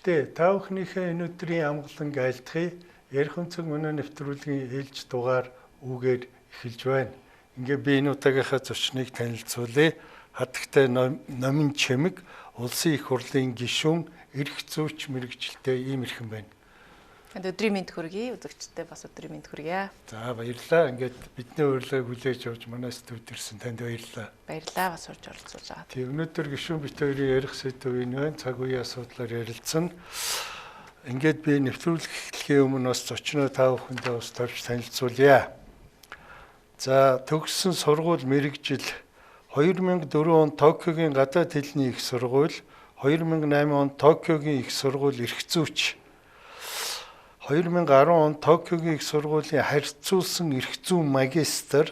үзэгчдээ та бүхнийхээ энэ өдрийн амгалан айлтгая ярих өнцөг манай нэвтрүүлгийн ээлж дугаар үгээр эхэлж байна. Ингээ би энэ удаагийнхаа зочныг танилцуулъя. Хатагтай номын чимэг улсын их хурлын гишүүн эрх зүйч мэргэжилтэй ийм ирхэн байна. Өдрийн мэнд хүргэе, үзэгчдээ бас өдрийн мэнд хүргье. За баярлалаа. Ингээд бидний урилгыг хүлээж авч манай студид ирсэн танд баярлалаа. Баярлалаа бас урьж оролцуулж байгаа. Тийм өнөөдөр гишүүн бит хоёрын ярих сэдв энэ байна. Цаг үеийн асуудлаар ярилцсан. Ингээд би нэвтрүүлэх эхлэхийн өмнө бас зочноо та бүхэндээ бас товч танилцуулъя. За төгссөн сургууль мэргэжил 2004 он Токиогийн гадаад хэлний их сургууль, 2008 он Токиогийн их сургууль эрх зүйч, 2010 он Токиогийн их сургуулийн харьцуулсан эрх зүйн магистр,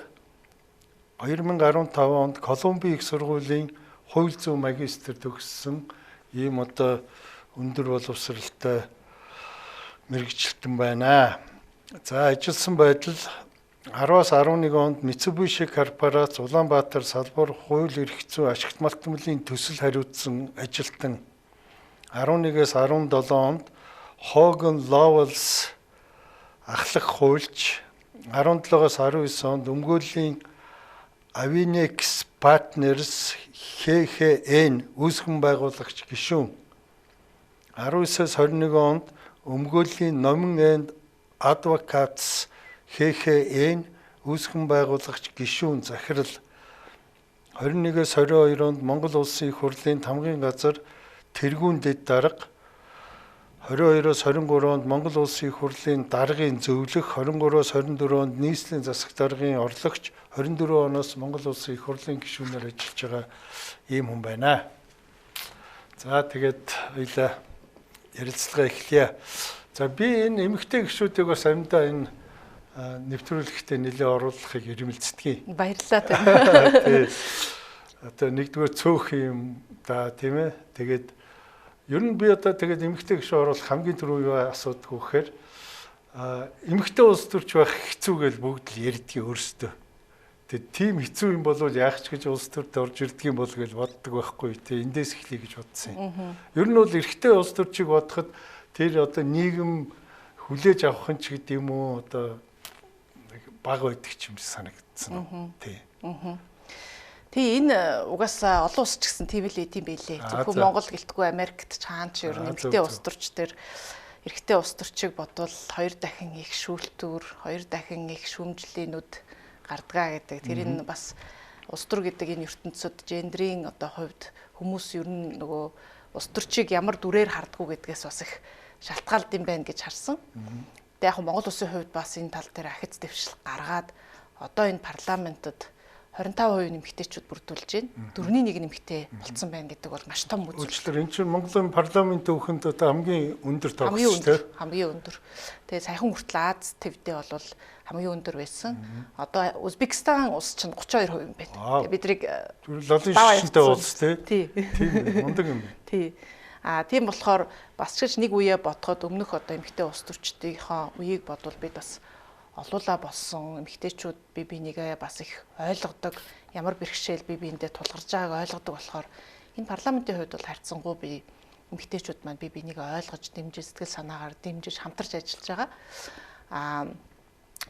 2015 онд Колумбийн их сургуулийн хууль зүйн магистр төгссөн ийм одоо өндөр боловсралтай мэргэжилтэн байна. За ажилласан байдал 10-аас 11 онд Mitsubishi корпорац Улаанбаатар салбар хууль эрх зүйн ашигт малтмлын төсөл хариуцсан ажилтан, 11-ээс 17 онд Hogan Lovells ахлах хуульч, 17-аас 19 онд өмгөөллийн Avinex Partners ХХН үүсгэн байгуулагч гишүүн, 19-ээс 21 онд өмгөөллийн Номин энд Advocates ХХН үүсгэн байгуулагч гишүүн захирал, 21-ээс 22 онд Монгол Улсын их хурлын тамгын газар тэргүүн дэд дарга, 22-оос 23 онд Монгол Улсын их хурлын даргын зөвлөх, 23-оос 24 онд нийслэлийн засаг даргын орлогч, 24 оноос Монгол Улсын их хурлын гишүүнээр ажиллаж байгаа ийм хүн байна. За тэгээд хоёлаа ярилцлага эхлэе. За би энэ эмэгтэй гишүүдийг бас амьдаа энэ нэвтрүүлэгтээ нэлээд оруулахыг эрмэлздэг. Баярлалаа тийм. Одоо нэгдүгээр цөөх юм да тийм ээ. Тэгээд ер нь би одоо тэгээд эмэгтэй гишүү оруулах хамгийн түрүү юу асуудаг вэ гэхээр эмэгтэй улс төрч байх хэцүү гэж бүгд л ярьдгийг өөрсдөө. Тэгээд тийм хэцүү юм болвол яах ч гэж улс төрт орж ирдэг юм бол гэж боддог байхгүй тий. Эндээс эхлэе гэж бодсон юм. Ер нь бол эрэгтэй улс төрчийг бодоход тэр одоо нийгэм хүлээж авах нь ч гэдэг юм уу одоо баг байдаг ч юм санагдсан. Тий. Тий энэ угаасаа олон улс ч гэсэн тийм л тийм байлээ. Зөвхөн Монгол гэлтгүй Америкт чаан ч ер нь эмэгтэй улс төрч төр эрэгтэй улс төрчийг бодвол 2 дахин их шүүлтүүр, 2 дахин их шүүмжлэлийнүүд гардгаа гэдэг. Тэр энэ бас улс төр гэдэг энэ ертөнцид гендрийн одоо хувьд хүмүүс ер нь нөгөө улс төрчийг ямар дүрээр хардгуу гэдгээс бас их шалтгаалд юм байна гэж харсан. Тэгээ яг Монгол улсын хувьд бас энэ тал дээр ахиц дэвшил гаргаад одоо энэ парламентод 25% эмэгтэйчүүд бүрдүүлж байна. 4-1 эмэгтэй болцсон байна гэдэг бол маш том үзүүлэлт. Энэ чинь Монголын парламентын өвхөнд одоо хамгийн өндөр тогтолцоо тийм. Хамгийн өндөр. Тэгээ саяхан хүртэл Аз твдээ бол хамгийн өндөр байсан. Одоо Узбекистан улс чинь 32% юм байна. Тэгээ бидрийг лолын шишинтэй улс тийм. Тийм мундаг юм байна. Тий. Тийм болохоор бас ч нэг үеэ бодоход өмнөх одоо эмэгтэй улс төрчдийнхөө үеийг бодвол бид бас олуулаа болсон эмэгтэйчүүд бие бинийгээ бас их ойлгодог, ямар бэрхшээл бие биендээ тулгарч байгааг ойлгодог болохоор энэ парламентын хувьд бол харьцангуй би эмэгтэйчүүд маань бие бинийгээ ойлгож, дэмжиж, сэтгэл санаагаар дэмжиж хамтарч ажиллаж байгаа.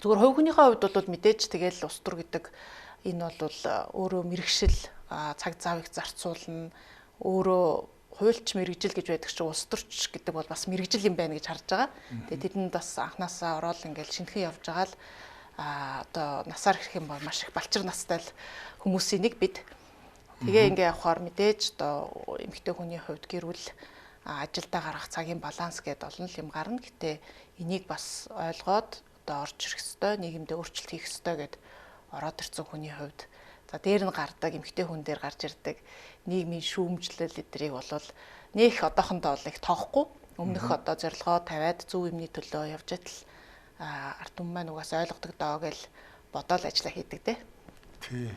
Зүгээр хувь хүнийхээ хувьд бол мэдээж тэгэл улс төр гэдэг энэ бол өөрөө мэрэгшил, цаг заавыг зарцуулна, өөрөө хуульч мэрэгжил гэж байдаг чинь улс төрч гэдэг бол бас мэрэгжил юм байна гэж харж байгаа. Тэгээд тэдэнд бас анханасаа ороод ингээл шинхэн явж байгаа л одоо насаар ирэх юм бол маш их балчир настай л хүмүүсийн нэг бид. Тэгээ ингээ явахаар мэдээж одоо эмэгтэй хүний хувьд гэрүүл ажилдаа гарах цагийн баланс гэдэг олон юм гарна. Гэтэ энийг бас ойлгоод одоо орж ирэх ёстой, нийгэмдээ өөрчлөлт хийх ёстой гэд ороод ирсэн хүний хувьд за дээр нь гардаг эмэгтэй хүн дээр гарч ирдэг нийгмийн шүүмжлэл эдрийг болвол нөх одоохондоо бол их тоохгүй өмнөх одоо зорилгоо тавиад зөв юмны төлөө явж байтал ард түмэн маань угаасаа ойлгодог доо гэж бодоод ажиллаа хийдэг дээ. Тий.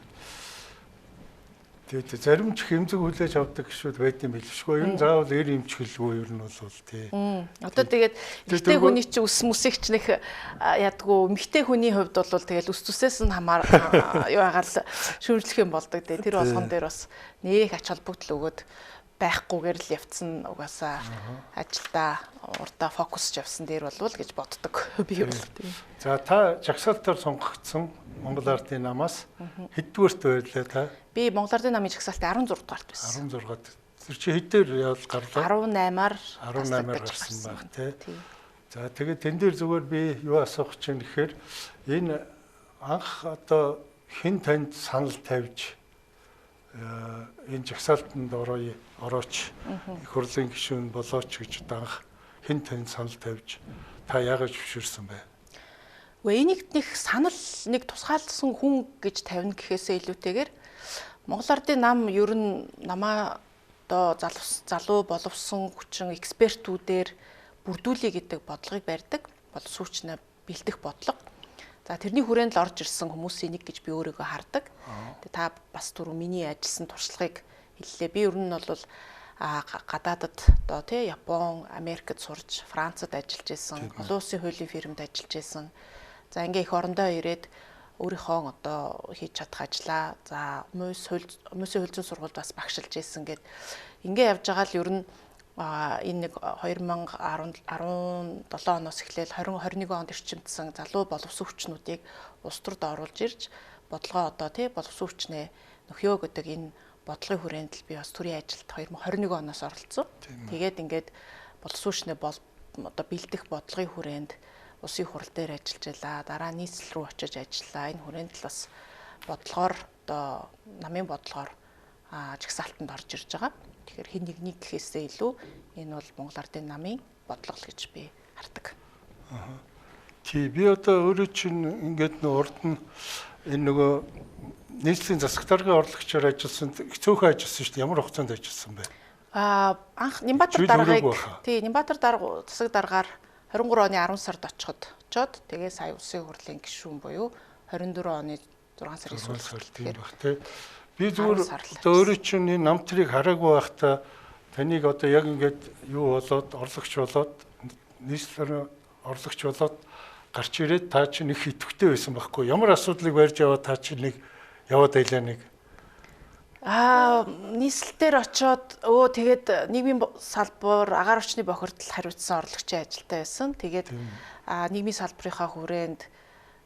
Тэгээд зарим ч хэмзэг хүлээж авдаг гişүүд байд юм билшгүй. Ер нь заавал эр эмчгэлгүй ер нь бол тий. Одоо тэгээд эмэгтэй хүний чи үс мүсэгч нэх ядгүй эмэгтэй хүний хувьд бол тэгэл үс зүсээс нь хамаар юу агаал шүүмжлэх юм болдог дээ. Тэр болгон дээр бас нэх ач холбогдол өгөөд байхгүйгээр л явцсан угаасаа ажилдаа урдаа фокусж явсан дээр болвол гэж боддог би бол тийм. За та жагсаалтаар сонгогдсон Монгол Ардын намаас хэддүгээрт байлаа та? Би Монгол Ардын намын жагсаалтын 16 дугаарт байсан. 16-д. Тэр чи хэдээр явал гарлаа? 18-аар гарсан баг тий. За тэгээд тэн дээр зүгээр би юу асуух чинь гэхээр энэ анх одоо хэн танд санал тавьж энэ жагсаалтанд орооч их хурлын гишүүн болооч гэж анх хэн танд санал тавьж та яагаад зөвшөөрсөн бэ? Гэхдээ энийг нэг санал нэг тусгаалсан хүн гэж тавина гэхээсээ илүүтэйгээр Монгол Ардын нам ер нь намаа одоо залуу боловсон хүчин экспертүүдээр бүрдүүлээ гэдэг бодлогыг барьдаг. Боловсруучнаа бэлдэх бодлого. За тэрний хүрээнд л орж ирсэн хүмүүсийн нэг гэж би өөрийгөө хардаг. Тэгээ та бас түрүү миний ажилласан туршлагыг хэллээ. Би ер нь бол гадаадад одоо тий Япон, Америкт сурж, Францад ажиллаж исэн, олон улсын хуулийн фирмд ажиллаж исэн. За ингээ их орондоо ирээд өөрийнхөө одоо хийж чадах ажлаа. За хүмүүсийн хууль зүйн сургуульд бас багшилж исэн гэд ингээ явж байгаа л ер нь энэ нэг 2017 оноос эхлээл 2021 онд эрчимдсэн залуу боловсон хүчнүүдийг улс төрд оруулж ирж бодлогоо одоо тий боловсон хүчнээ нөхөө гэдэг энэ бодлогын хүрээнд л би бас төрийн ажилд 2021 оноос оролцсон. Тэгээд ингээд боловсон хүчнээ одоо бэлдэх бодлогын хүрээнд улсын хурал дээр ажиллаж байлаа. Дараа нийслэл рүү очиж ажиллаа. Энэ хүрээнд л бас бодлогоор одоо намын бодлогоор жагсаалтанд орж ирж байгаа. Тэгэхээр хэн нэгний гэхээсээ илүү энэ бол Монгол Ардын намын бодлого л гэж би хардаг. Тий би одоо өөрөө чинь ингээд урд нь энэ нөгөө нийслэлийн засаг даргын орлогчоор ажилласан цөөхөн ажилласан шүү дээ. Ямар хугацаанд ажилласан бэ? Анх Нямбатар даргаыг тий Нямбатар дарга засаг даргаар 23 оны 10 сард очоод тэгээ сая улсын хурлын гишүүн буюу 24 оны 6 сарын сүүлд тийм баг тий. Би зүгээр одоо өөрөө чинь энэ намтрыг хараагүй байхдаа таныг одоо яг ингээд юу болоод орлогч болоод нийслэлээр орлогч болоод гарч ирээд та чинь их идэвхтэй байсан байхгүй ямар асуудлыг барьж яваад та чинь нэг яваад байлаа нэг нийслэлээр очоод тэгээд нийгмийн салбар агаар орчны бохирдол хариуцсан орлогчийн ажилтай байсан. Тэгээд нийгмийн салбарынхаа хүрээнд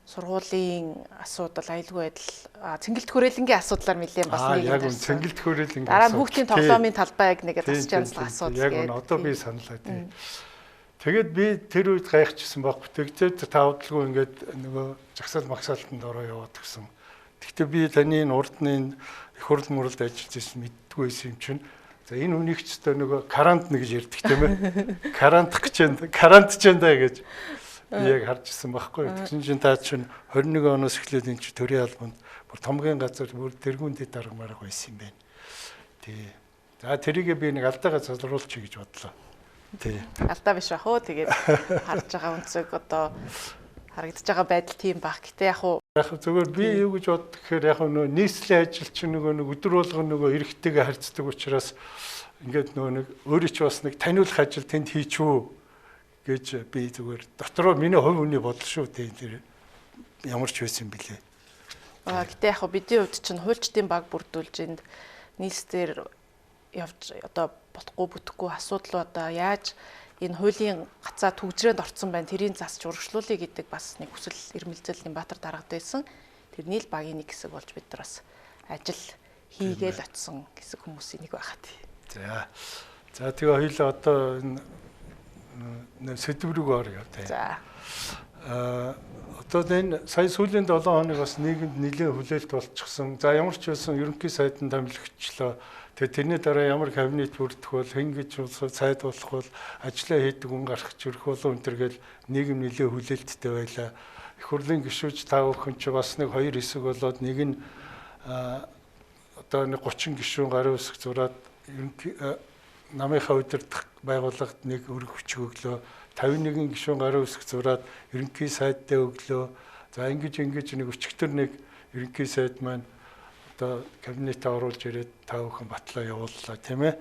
сургуулийн асуудал, аюулгүй байдал, цэнгэлт хүрээлэнгийн асуудлаар нэлээд бас нэг яг үн цэнгэлт хүрээлэнгийн дараа нь хүүхдийн тоглоомын талбайг нэгэ тасч янзлах асуудал гэдэг. Яг үн одоо би саналаа тий. Тэгээд би тэр үед гайхчихсан байхгүй. Тэгтээ та удалгүй ингээд нөгөө жагсаал магсаалтанд ороо яваад гисэн. Гэхдээ би таны энэ урдны их хурл мөрөлд ажиллаж ирсэн мэддгүй байсан юм чинь. За энэ үнийг ч одоо нөгөө карантин гэж ярьдаг тийм ээ. Карант ч энэ гэж би яг харж ирсэн байхгүй. Тэгсэн чинь та чинь 21 оноос эхлээд энэ төрийн албанд бүр томгийн газар бүр тэргүүндэд даргамаар байсан юм байна. Тий. За тэрийгээ би нэг алдаага залруулчих гэж бодлоо. Тий. Алдаа биш бах уу. Тэгээд харж байгаа үнцэг одоо харагдаж байгаа байдал тийм баг. Гэтэ яг зүгээр би юу гэж боддог гэхээр яг нөгөө нийслэлийн ажил чинь нөгөө өдөр болгон нөгөө эрэгтэйгээ харьцдаг учраас ингээд нөгөө нэг өөрөө ч бас нэг таниулах ажил тэнд хийчихв гэж би зүгээр дотроо миний хувь хүний бодол шүү дээ тэр ямар ч байсан бilé. Гэтэ яг бидний хувьд чинь хуульчдын баг бүрдүүлж энд нийслэлээр явж одоо болохгүй бүтэхгүй асуудал одоо яаж энэ хуулийн гацаа төгжрөөнд орцсон байна тэрийг засч урагшлуулъя гэдэг бас нэг хүсэл эрмэлзэл Нямбатар даргад байсан. Тэрний л багийн нэг хэсэг болж бид нар бас ажил хийгээл очсон хэсэг хүмүүсийн нэг байхад. За тэгээ хоёлаа одоо энэ сэдв рүү орё тий. За. Одоо энэ сая сүүлийн 7 хоног бас нийгэмд нэлээд хүлээлт болчихсон. За ямар ч байсан ерөнхий сайдын томилогчлоо. Тэгээ тэрний дараа ямар кабинет бүрдэх бол хэн гэж сайд болох бол ажиллаа хийдэг хүн гарах чирэх болон өнтер гэл нийгэм нэлээд хүлээлттэй байлаа. Их хурлын гишүүч та бүхэн ч бас нэг хоёр хэсэг болоод нэг нь одоо нэг 30 гишүүн гарын үсэг зураад намынхаа удирдах байгууллагад нэг өргөх хүч өглөө 51 гишүүн гарын үсэг зураад ерөнхий сайдтай өглөө за ингэж нэг өчигдөр нэг ерөнхий сайд маань одоо кабинетээ оруулж ирээд та бүхэн батлаа явууллаа тийм ээ.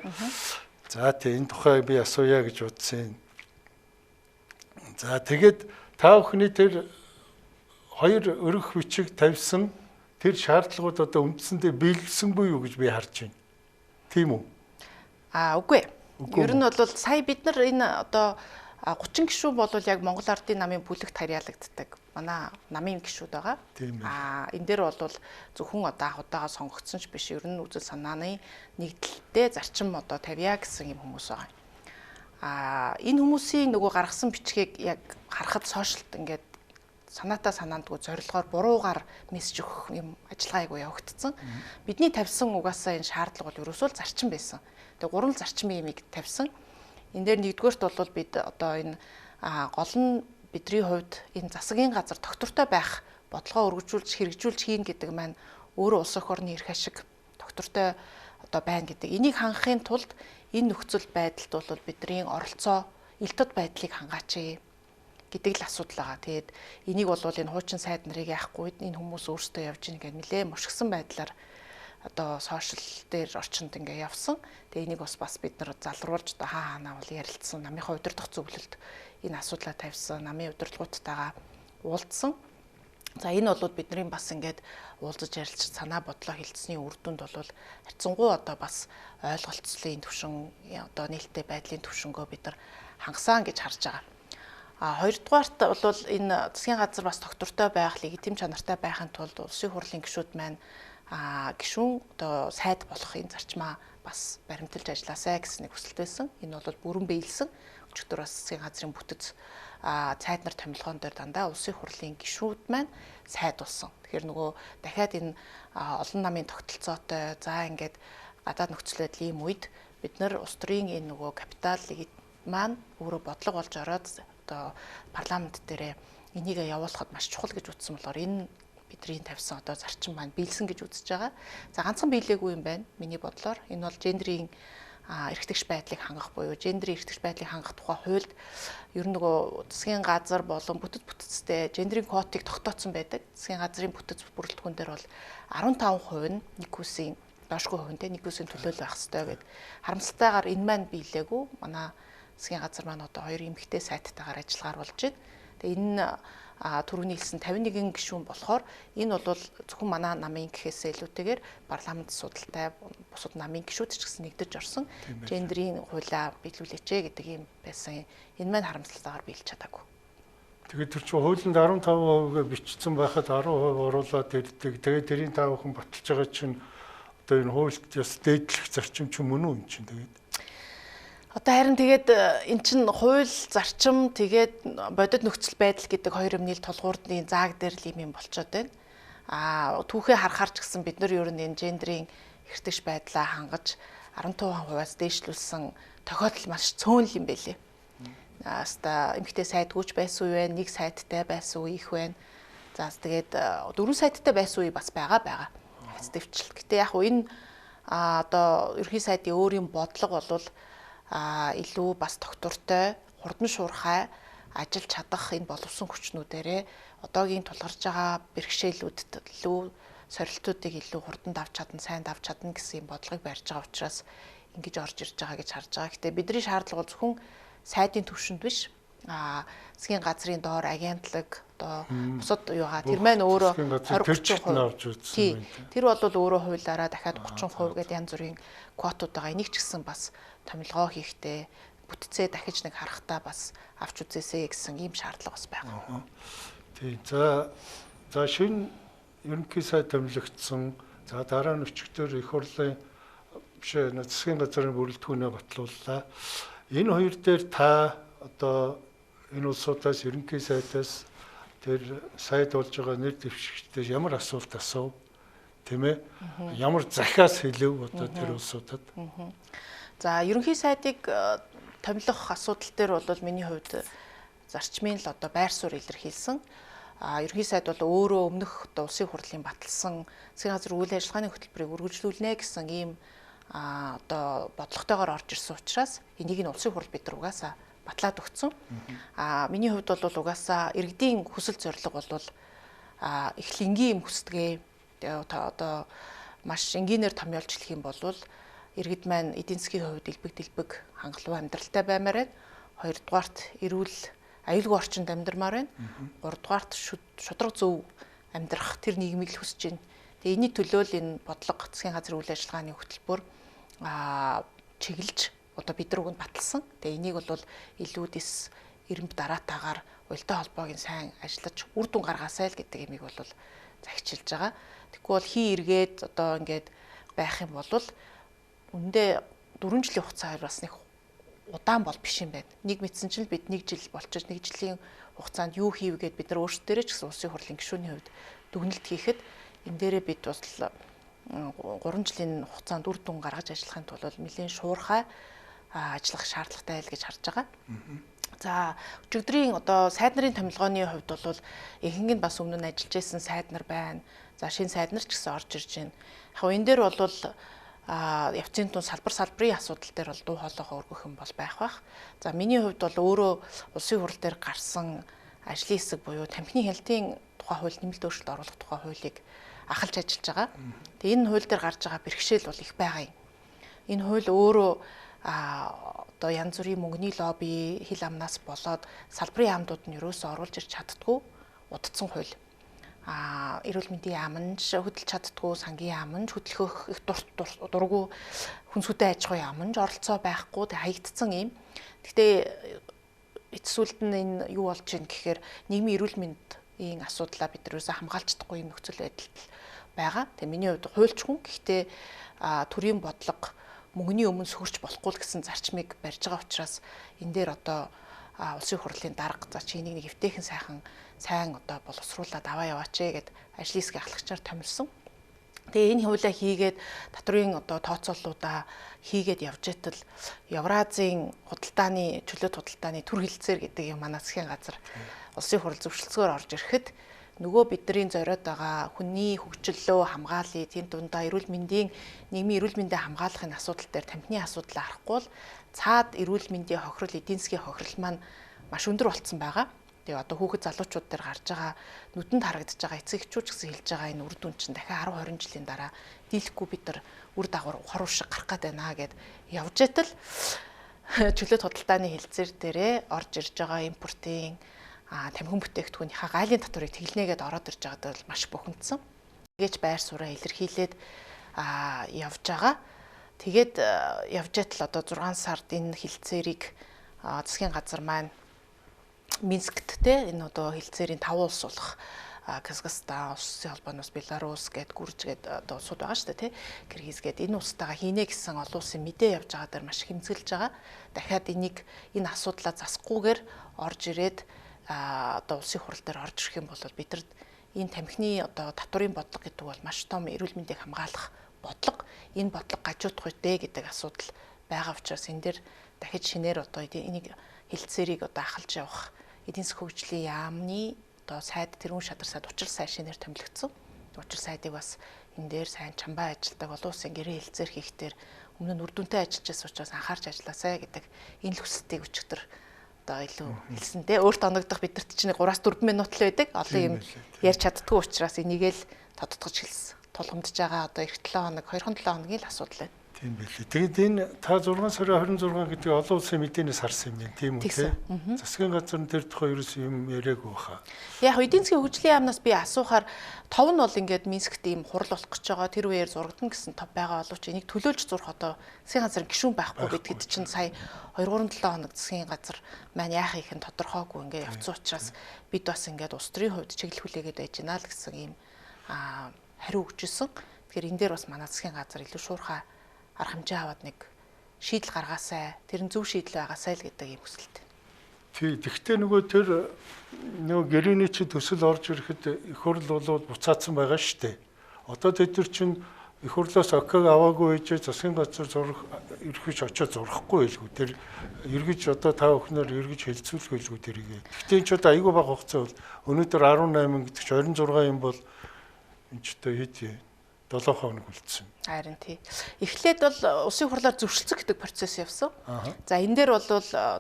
За тийм энэ тухай би асууя гэж бодсон. За тэгээд та бүхний тэр хоёр өргөх бичиг тавьсан тэр шаардлагууд одоо үндсэндээ биелсэн буюу гэж би харж байна. Тийм үү? Үгүй. Ер нь бол сая бид нар энэ одоо 30 гишүүн бол яг Монгол Ардын намын бүлэгт харьяалагддаг. Манай намын гишүүд байгаа. Энэ дээр бол зөвхөн одоо анх удаага сонгогдсон ч биш. Ер нь үзэл санааны нэгдэлтэй зарчим одоо тавья гэсэн юм хүмүүс байгаа. Энэ хүмүүсийн нөгөө гаргасан бичгийг яг харахад сошиалд ингээд санаандгүй зорилгоор буруугаар мессеж өгөх юм ажиллагаа айгу явагдсан. Бидний тавьсан угаасаа энэ шаардлага бол ерөөсөө зарчим байсан. Тэгээ 3 зарчмын ямиг тавьсан. Энэ дээр нэгдүгээрт бол бид одоо энэ гол нь бидний хувьд энэ засгийн газар доктортой байх бодлогоо өргөжүүлж хэрэгжүүлж хийн гэдэг маань өөрөө улс өх орны эрх ашиг доктортой одоо байна гэдэг. Энийг хангахын тулд энэ нөхцөл байдалд бол бидний оролцоо элдод байдлыг хангаач гэдэг л асуудал байгаа. Тэгээд энийг бол энэ хуучин сайд нарыг яахгүй энэ хүмүүс өөрсдөө явж ийн гэдэг нэлээ мушгсан байдлаар одоо сошиал дээр орчинд ингээ явсан. Тэгээ энийг бас бид нар залруулж одоо хаанаа бол ярилцсан. Намынхаа удирдах зөвлөлд энэ асуудлаа тавьсан. Намын удирдлагуудтайгаа уулзсан. За энэ бол бидний бас ингээд уулзаж ярилцж санаа бодлоо хэлцсэний үр дүнд бол харьцангуй одоо бас ойлголцлын түвшин одоо нээлттэй байдлын түвшингөө бид нар хангасан гэж харж байгаа. Хоёрдугаарт бол энэ засгийн газар бас доктортой байх, легитим чанартай байхын тулд улсын хурлын гишүүд маань гишүүн одоо сайд болох энэ зарчмаа бас баримталж ажилласаа гэсэн нэг хүсэлт байсан. Энэ бол бүрэн биелсэн. Өчигдөр бас засгийн газрын бүтэц сайд нар томилгоон дээр дандаа улсын хурлын гишүүд маань сайд болсон. Тэгэхээр нөгөө дахиад энэ олон намын тогтолцоотой за ингээд гадаад нөхцөл байдлын үед бид нар улс төрийн энэ нөгөө капитал маань өөрөө бодлого болж ороод одоо парламент дээрээ энийг явуулахад маш чухал гэж үзсэн болохоор энэ бидний тавьсан одоо зарчим маань биелсэн гэж үзэж байгаа. За ганцхан биелээгүй юм байна. Миний бодлоор энэ бол гендерийн эрхтгч байдлыг хангах буюу гендерийн эрхтгч байдлыг хангах тухай хуульд ер нь нөгөө засгийн газар болон бүтэцтэй гендерийн квотыг тогтооцсон байдаг. Засгийн газрын бүтэц бүрэлдэхүүн дээр бол 15% нь нэг хүсийн доошгүй хувинтэй нэг хүсийн төлөөлөл байх ёстой гэдэг. Харамсалтайгаар энэ маань биелээгүй. Манай засгийн газар маань одоо 2 эмэгтэй сайттайгаар ажиллагаар болж байна. Тэгээ энэ түрүүний хэлсэн 51 гишүүн болохоор энэ бол зөвхөн манай намын гэхээсээ илүүтэйгээр парламент судалтай бусад намын гишүүд ч гэсэн нэгдэж орсон гендерийн хуулиа биелүүлээч гэдэг юм байсан. Энэ маань харамсалтайгаар биелж чадаагүй. Тэгээд тэр чинь хуулинд 15% бичсэн байхад 10% оруулаад ирдэг. Тэгээд тэрийн 5% баталж байгаа чинь одоо энэ хуульд яс дээдлэх зарчим ч юм уу юм чинь тэгээд одоо харин тэгээд эн чин хууль зарчим тэгээд бодит нөхцөл байдал гэдэг хоёр юмны тулгуурдны зааг дээр л юм болчиход байна. Түүхээ харахаар ч гэсэн бид нар ер нь энэ гендерийн эрхтгч байдлаа хангаж 15%-аас дээшлүүлсэн тохиолдол маш цөөн юм байлээ. Хаста эмэгтэй сайдгүйч байсан үе байна, нэг сайттай байсан үе их байна. За тэгээд 4 сайттай байсан үе бас байгаа. Хэвчл. Гэтэ яг энэ одоо ерхий сайдын өөрийн бодлого болвол илүү бас доктортой, хурдан шуурхай ажиллаж чадах энэ боловсон хүчнүүдээрээ одоогийн тулгарч байгаа бэрхшээлүүдэд илүү сорилтуудыг илүү хурдан давж чадна, сайн давж чадна гэсэн юм бодлогыг барьж байгаа учраас ингэж орж ирж байгаа гэж харж байгаа. Гэтэ бидний шаардлага бол зөвхөн сайдын түвшинд биш. Засгийн газрын доор агентлаг одоо бусад юугаа тэр маань өөрөө 20-30%. Тэр бол өөрөө хуулиараа дахиад 30% гэдэг янз бүрийн квотууд байгаа. Энийг ч гэсэн бас томилгоо хийхдээ бүтцээ дахиж нэг харахтаа бас авч үзээсэй гэсэн ийм шаардлага бас байгаа. Тийм. За шинэ ерөнхий сайд томилогдсон. За дараа нь өчигдөр их хурлын биш засгийн газрын бүрэлдэхүүнээ батлууллаа. Энэ хоёр дээр та одоо энэ улсуудаас ерөнхий сайдаас тэр сайд болж байгаа нэр дэвшигчдээс ямар асуулт асуув тийм ээ? Ямар захиас хэлв одоо тэр улсуудад? За ерөнхий сайдыг томилох асуудал дээр бол миний хувьд зарчмын л одоо байр суурь илэрхийлсэн. Ерөнхий сайд бол өөрөө өмнөх одоо улсын хурлын баталсан засгийн газрын үйл ажиллагааны хөтөлбөрийг үргэлжлүүлнэ гэсэн ийм одоо бодлоготойгоор орж ирсэн учраас энийг нь улсын хурл бид нар угаасаа батлаад өгсөн. Миний хувьд бол угаасаа иргэдийн хүсэл зорилго бол их л энгийн юм хүсдэгэ. Одоо маш энгийнээр томьёолж хэлэх юм бол иргэд маань эдийн засгийн хувьд элбэг хангалуун амьдралтай баймаар байна. Хоёрдугаарт эрүүл аюулгүй орчинд амьдармаар байна. Гуравдугаарт шудраг зөв амьдрах тэр нийгмийг л хүсэж байна. Тэгээ энэний төлөө л энэ бодлого засгийн газрын үйл ажиллагааны хөтөлбөр чиглэж одоо бид нар үгэнд баталсан. Тэгээ энийг бол илүү дэс эрэмб дараатаагаар уялдаа холбоогийн сайн ажиллаж үр дүн гаргаасай л гэдэг юмыг бол захичилж байгаа. Тэгэхгүй бол хий эргээд одоо ингээд байх юм бол үндэ 4 жилийн хугацаар бас нэг удаан бол биш юм байна. Нэг мэдсэн чинь бид 1 жил болчихж 1 жилийн хугацаанд юу хийв гэд бид нар өөрсдөө ч гэсэн улсын хурлын гишүүний хувьд дүгнэлт хийхэд энэ дээрээ бид бас 3 жилийн хугацаанд үр дүн гаргаж ажиллахын тулд нэлээд шуурхай ажиллах шаардлагатай л гэж харж байгаа. За өчигдрийн одоо сайд нарын томилгооны хувьд бол ихэнх нь бас өмнө нь ажиллаж байсан сайд нар байна. За шинэ сайд нар ч гэсэн орж ирж байна. Яг энэ дээр бол явцын тун салбарын асуудал дээр бол дуу хоолойгоо өргөх юм бол байх бах. За миний хувьд бол өөрөө улсын хурал дээр гарсан ажлын хэсэг буюу тамхины хяналтын тухай хууль нэмэлт өөрчлөлт оруулах тухай хуулийг ахалж ажиллаж байгаа. Тэгээ энэ хууль дээр гарч байгаа бэрхшээл бол их байгаа юм. Энэ хууль өөрөө одоо янз бүрийн мөнгөний лобби хил амнаас болоод салбарын яамдууд нь юусоо оруулж ирч чаддгүй удцсан хууль. Эрүүл мэндийн яамнч хөдөлж чаддгүй, сангийн яамнч хөдөлгөх их дурггүй, хүнсүүтэй аж ахуйн яамнч оролцоо байхгүй хаягдсан юм. Гэхдээ эцсүүлд нь энэ юу болж ийн гэхээр нийгмийн эрүүл мэндийн асуудлаа бид юусоо хамгаалж чадахгүй юм нөхцөл байдал байгаа. Тэгээ миний хувьд хуульчгүй. Гэхдээ төрийн бодлого мөнгөний өмнө сөхөрч болохгүй л гэсэн зарчмыг барьж байгаа учраас энэ дээр одоо улсын хурлын дарга за чи энийг нэг эвтэйхэн сайн одоо боловсруулаад аваа яваач гэд ажлын хэсгийн ахлагчаар томилсон. Тэгээ энэ хуулиа хийгээд татврын одоо тооцооллуудаа хийгээд явж байтал Евразийн худалдааны чөлөөт худалдааны төр хилцээр гэдэг юм манай засгийн газар улсын хурал зөвшөлтсөөр орж ирэхэд нөгөө бидний зориод байгаа хүний хөгжлөө хамгаалъя, тийм дундаа эрүүл мэндийн нийгмийн эрүүл мэндийг хамгаалахын асуудал дээр тамхины асуудал арахгүй л цаад эрүүл мэндийн хохирол, эдийн засгийн хохирол маань маш өндөр болцсон байгаа. Тэгээ одоо хүүхэд залуучууд дээр гарч байгаа нүдэнд харагдаж байгаа эцэг эхчүүд гэсэн хэлж байгаа энэ үр дүн чинь дахиад 10 20 жилийн дараа дийлэхгүй бид нар үр дагавар хоруу шиг гарах гээд байна гэд явж байтал чөлөөт худалдааны хэлцээр дээрээ орж ирж байгаа импортын тамхин бүтээгдэхүүнийхээ гайлын татварыг тэглэнэгээд ороод ирж байгаад бол маш бухимдсан. Тэгэж байр сууриа илэрхийлээд явж байгаа. Тэгээд явж байтал одоо 6 сард энэ хэлцээрийг засгийн газар маань Минскт энэ одоо хэлцээрийн 5 улс болох Казахстан, Улсын холбооноос Беларусь гээд гүрж гээд одоо улсууд байгаа шүү дээ, Киргиз гээд энэ улстайгаа хийнэ гэсэн олон улсын мэдээ явж байгаа дээр маш хэмцэлж байгаа. Дахиад энэ асуудлаа засахгүйгээр орж ирээд одоо улсын хурал дээр орж ирэх юм бол бид нар энэ тамхины одоо татврын бодлого гэдэг бол маш том эрүүл мэндийг хамгаалах бодлого. Энэ бодлого гажуудах үедээ гэдэг асуудал байгаа учраас энэ дээр дахиж шинээр одоо энийг хэлцээрийг одоо ахалж явах эдийн засгийн хөгжлийн яамны одоо сайд тэрүүн шадар сайд учир сайд шинээр томилогдсон. Учир сайдыг бас энэ дээр сайн чамбаа ажилдаг олон улсын гэрээ хэлцээр хийхдээ өмнө нь үр дүнтэй ажиллаж байсан учраас анхаарч ажилласай гэдэг энэ л хүсэлтийг өчигдөр одоо илүү хэлсэн дээ. Өөрт оногдох бидэрт чинь 3-4 минут л байдаг. Олон юм ярьж чаддгүй учраас энийг л тодтогч хэлсэн. Тулгамдж байгаа одоо эх 7 хоног 2-7 хоногийн л асуудал байна. Тийм байлээ. Тэгэд энэ та 6 сарын 26 гэдэг олон улсын мэдээнээс харсан юм байна. Тийм үү те? Засгийн газар нь тэр тухай ерөөс юм яриаггүй баха. Яг эдийн засгийн хөгжлийн яамнаас би асуухаар тов нь бол ингээд Минскт ийм хурал болох гэж байгаа. Тэр үеэр зурагдана гэсэн тов байгаа боловч энийг төлөөлж зурх одоо засгийн газар гишүүн байхгүй гэдгэд чинь сая 2-7 хоног засгийн газар маань яах их нь тодорхойгүй ингээд явцсан учраас бид бас ингээд улс төрийн хувьд чиглэл хүлээгээд байж гинэ л гэсэн ийм хариу өгчсэн. Тэгэхээр энэ дээр бас манай засгийн газар илүү шуурхай арга хэмжээ аваад нэг шийдэл гаргаасай. Тэр нь зөв шийдэл байгаасай л гэдэг юм хүсэлтэй. Тий, тэгвэл нөгөө гэрээний чи төсөл орж ирэхэд их хурл болоод буцаацсан байгаа шүү дээ. Одоо тэд нар чинь их хурлаас ОК-г аваагүй гэж засгийн газар зурх эргэж очиод зурхгүй байлгүй. Тэр эргэж одоо та бүхнээр эргэж хэлцүүлэх байлгүй тэрийг. Гэхдээ энэ ч одоо айгүй бага хугацаа бол өнөөдөр 18 гэдэг чи 26 юм бол энэ ч одоо хэд 7 хоног үлдсэн. Харин тий. Эхлээд бол улсын хурлаар зөвшөлдсөн гэдэг процесс явсан. За энэ дээр бол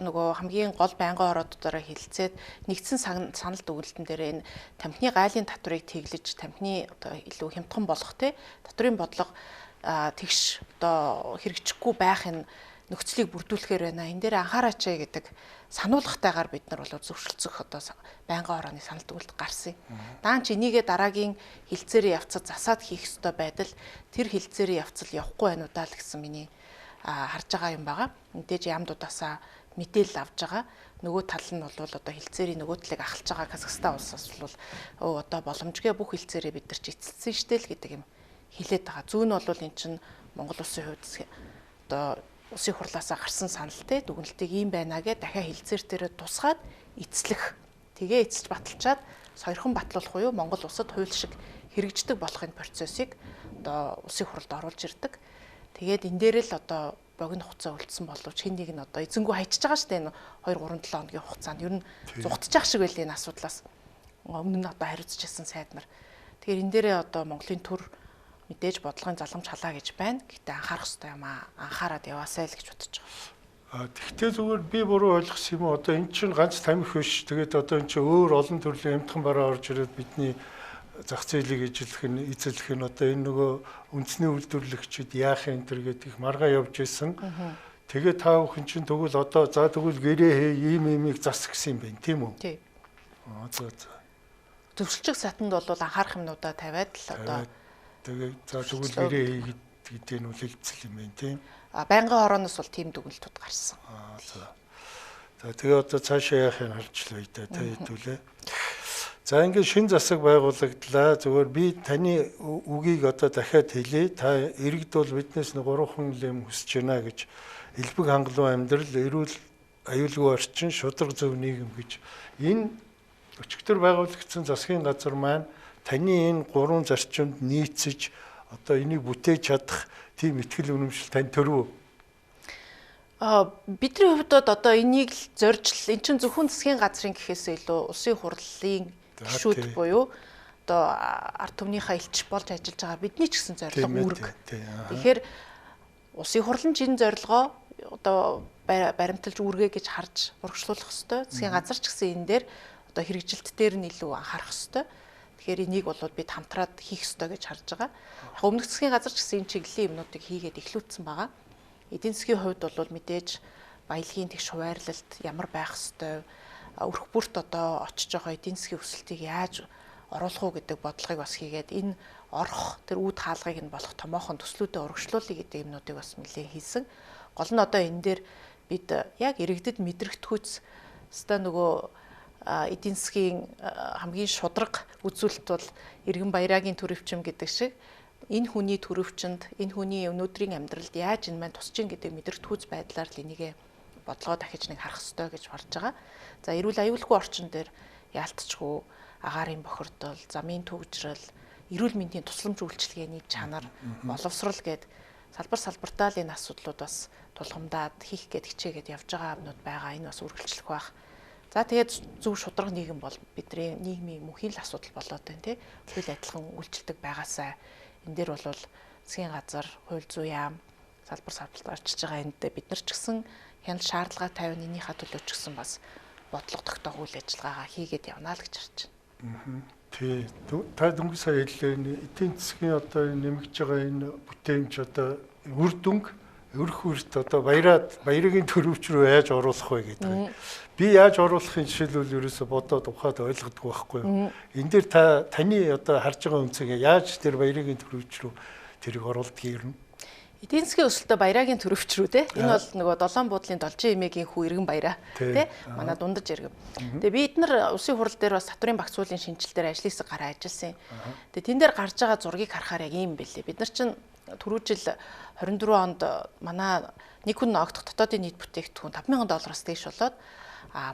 нөгөө хамгийн гол байнгын ороод хэлэлцээд нэгдсэн санал дүгнэлтэн дээр энэ тамхины гайлын татварыг тэглэж тамхины одоо илүү хямдхан болгох те татврын бодлого тэгш одоо хэрэгжихгүй байх энэ нөхцөлийг бүрдүүлэхээр байна. Энэ дээр анхаараач гэдэг сануулгатайгаар бид нар бол зөвшөлдсөх одоо байнгын орооны санал дүгнэлт гарсан юм. Даан ч энийгээ дараагийн хэлцээрийн явцад засаад хийх ёстой байдал тэр хэлцээрийн явцал явахгүй байна уу даа л гэсэн миний харж байгаа юм байгаа. Мэдээж яамдуудаасаа мэдээлэл авж байгаа. Нөгөө тал нь бол одоо хилцээрийн нөгөө талыг ахалж байгаа Казахстан улсаас бол одоо боломжгүй бүх хилцээрээ бид нар ч эцэлсэн штэ л гэдэг юм хэлээд байгаа. Зүүн нь бол эн чинь Монгол улсын хувьд одоо улсын хурлаасаа гарсан саналтай дүгнэлтийг ийм байна гэж дахиад хилцээр дээр тусгаад эцлэх. Тэгээ эцэлж баталчаад сойрхон батлуулах уу Монгол улсад хууль шиг хэрэгждэг болохын процессыг одоо улсын хуралд оруулж ирдэг. Тэгээд энэ дээр л одоо богино хугацаа үлдсэн боловч хэн нэг нь одоо эзэнгүү хайчиж байгаа шүү дээ энэ 2-3-7 хоногийн хугацаанд ер нь зугтчих шиг байл энэ асуудлаас өмнө нь одоо хариуцчихсан сайд нар. Тэгэхээр энэ дээрээ одоо Монголын төр мэдээж бодлогын заламж халаа гэж байна. Гэхдээ анхаарах хэрэгтэй юм аа. Анхаарад яваасай л гэж бодож байгаа. Тэгвэл зүгээр би буруу ойлгосон юм уу? Одоо эн чинь ганц тамхи биш. Тэгээд одоо эн чинь өөр олон төрлийн эмтхан бараа орж ирээд бидний зах зээлийг эзэлэх нь одоо энэ нөгөө үндэсний үйлдвэрлэгчид яах юм тэр гэдэг их маргаа явж исэн. Тэгээ та бүхэн чинь тэгвэл одоо за тэгвэл гэрээ ийм иймийг зас гэсэн юм байна тийм үү? Тий. За. Төвшөлчг сатанд бол анхаарах юмнуудаа тавиад л одоо тэгээ за тэгвэл гэрээ гэдэг нь үлэлцэл юм байна тийм. Байнгын хорооноос бол тийм дүгнэлтүүд гарсан. За тэгээ одоо цаашаа яахыг харж л байда та хэдүүлээ. За ингээд шин засаг байгуулагдлаа. Зүгээр би таны үгийг одоо дахиад хэлье. Та иргэд бол биднээс 3хан лэм хүсэж байна гэж элбэг хангалуун амьдрал, эрүүл аюулгүй орчин, шударга зөв нийгэм гэж энэ өчигдөр байгуулагдсан засгийн газар маань таны энэ 3 зарчимд нийцэж одоо энийг бүтээж чадах тийм ихтгэл үнэмшил тань төрөв. Бидний хувьд одоо энийг л зорж эн чинь зөвхөн засгийн газрын гэхээсээ илүү улсын хурлын гишүүд буюу одоо ард түмнийхээ элч болж ажиллаж байгаа бидний ч гэсэн зорилго үүрэг. Тэгэхээр улсын хурлын энэ зорилгоо одоо баримталж үүргээ гэж харж урагшлуулах ёстой. Засгийн газар ч гэсэн энэ дээр одоо хэрэгжилт дээр нь илүү анхаарах ёстой. Тэгэхээр энийг бол бид хамтраад хийх ёстой гэж харж байгаа. Өмнөх засгийн газар ч гэсэн энэ чиглэлийн юмнуудыг хийгээд эхлүүлсэн байгаа. Эдийн засгийн хувьд бол мэдээж баялагын тэгш хуваарлалт ямар байх ёстой, өрх бүрт одоо очиж байгаа эдийн засгийн өсөлтийг яаж оруулах уу гэдэг бодлогыг бас хийгээд энэ орох тэр үүд хаалгыг нь болох томоохон төслүүдэд урагшлуулъя гэдэг юмнуудыг бас нэлээд хийсэн. Гол нь одоо энэ дээр бид яг иргэдэд мэдрэгдэхүйц өстой нөгөө эдийн засгийн хамгийн шударга үзүүлэлт бол иргэн баярагийн төрөвчм гэдэг шиг энэ хүний төрөвчөнд энэ хүний өнөөдрийн амьдралд яаж энэ маань тусч ин гэдэг мэдрэгдэхүйц байдлаар л энийгээ бодлогоо дахиж нэг харах ёстой гэж харж байгаа. За эрүүл аюулгүй орчин дээр яалтчгүй агаарын бохирдол, замын төвжрал, эрүүл мэндийн тусламж үйлчилгээний чанар, боловсрал гээд салбартаа л энэ асуудлууд бас тулгамдаад хийх гээд хичээгээд явж байгаа юмнууд байгаа. Энэ бас үргэлжлэх байх. За тэгээд зөв шударга нийгэм бол бидний нийгмийн мөнхийн л асуудал болоод байна тий. Хууль адилхан үйлчилдэг байгаасаа энэ дээр бол засгийн газар, хууль зүйн яам, салбар арчиж байгаа энд бид нар ч гэсэн хяналт шаардлага тавина энийхээ төлөө ч гэсэн бас бодлого тогтоох үйл ажиллагаагаа хийгээд явна л гэж харж байна. Тий. Та дөнгөж сая хэллээ эдийн засгийн одоо нэмэгдэж байгаа энэ бүтээмж одоо үр дүнг өрх үрт одоо баярын төрөвч рүү яаж оруулах вэ гэдэг. Би яаж оруулахын жишээлбэл ерөөсө бодоод ухаад ойлгодог байхгүй юу. Энэ дээр таны одоо харж байгаа үнцэг яаж тэр баярын төрөвч рүү тэрийг оруулдаг юм. Эдийн засгийн өсөлтөд баярагийн төрөвч рүү те. Энэ бол нөгөө долоон буудлын Должин эмээгийн хүү иргэн баяраа те. Манай дундаж иргэм. Тэгээ бид нар улсын хурал дээр бас татврын багц хуулийн шинжилэл дээр ажлын хэсэг гараа ажилласан. Тэгээ тэн дээр гарч байгаа зургийг харахаар яг ийм байлээ. Бид нар чинь түрүү жил 24 онд манай нэг хүн ногдох дотоодын нийт бүтээгдэхүүн $5,000-аас дээш болоод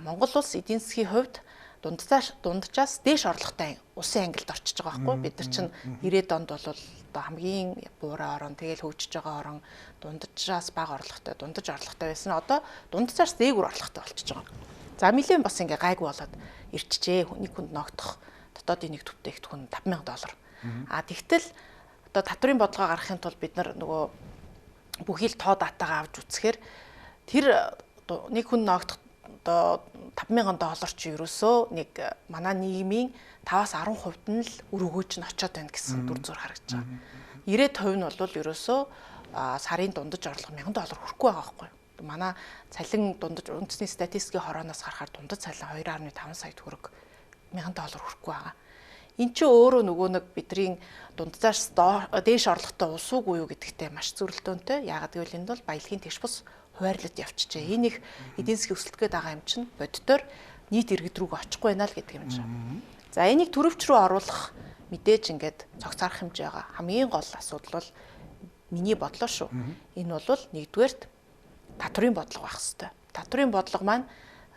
Монгол улс эдийн засгийн хувьд дунджаас дээш орлоготой улсын ангилд орчиж байгаа байхгүй. Бид нар чинь 90-ад онд бол одоо хамгийн буурай орон тэгэл хөгжиж байгаа орон дунджаас бага орлоготой, дундаж орлоготой байсан. Одоо дунджаас дээгүүр орлоготой болчихж байгаа. За нэлээд бас ингээ гайгүй болоод ирчихжээ. Нэг хүнд ногдох дотоодын нэг бүтээгдэхүүн $5,000. Тэгтэл одоо татврын бодлогоо гаргахын тулд бид нар нөгөө бүхий л тоо датагаа авч үзэхээр тэр нэг хүн ногдох одоо $5,000 чи ерөөсөө нэг манай нийгмийн 5-10% нь л үр өгөөж нь очиод байна гэсэн дүр зур харагдаж байгаа. 90% нь бол ерөөсөө сарын дундаж орлого $1,000 хүрэхгүй байгаа байхгүй юу. Манай цалин дундаж үндэсний статистикийн хорооноос харахаар дундаж цалин 2.5 сая төгрөг $1,000 хүрэхгүй байгаа. Эн чинь өөрөө нөгөө нэг бидний дунджаас дээш орлоготой улс уугүй юу гэдэгтэй маш зөрөлдөөнтэй. Яагаад гэвэл энд бол баялагын тэгш бус хуваарлалт явчихжээ. Энэ их эдийн засгийн өсөлт гээд байгаа юм чинь боддоор нийт иргэд рүүгээ очихгүй байна л гэдэг юм шиг. За энийг төрөвч рүү оруулах мэдээж ингээд цогцарах хэмжээ байгаа. Хамгийн гол асуудал бол миний бодлоо шүү. Энэ бол нэгдүгээрт татврын бодлого байх хэрэгтэй. Татврын бодлого маань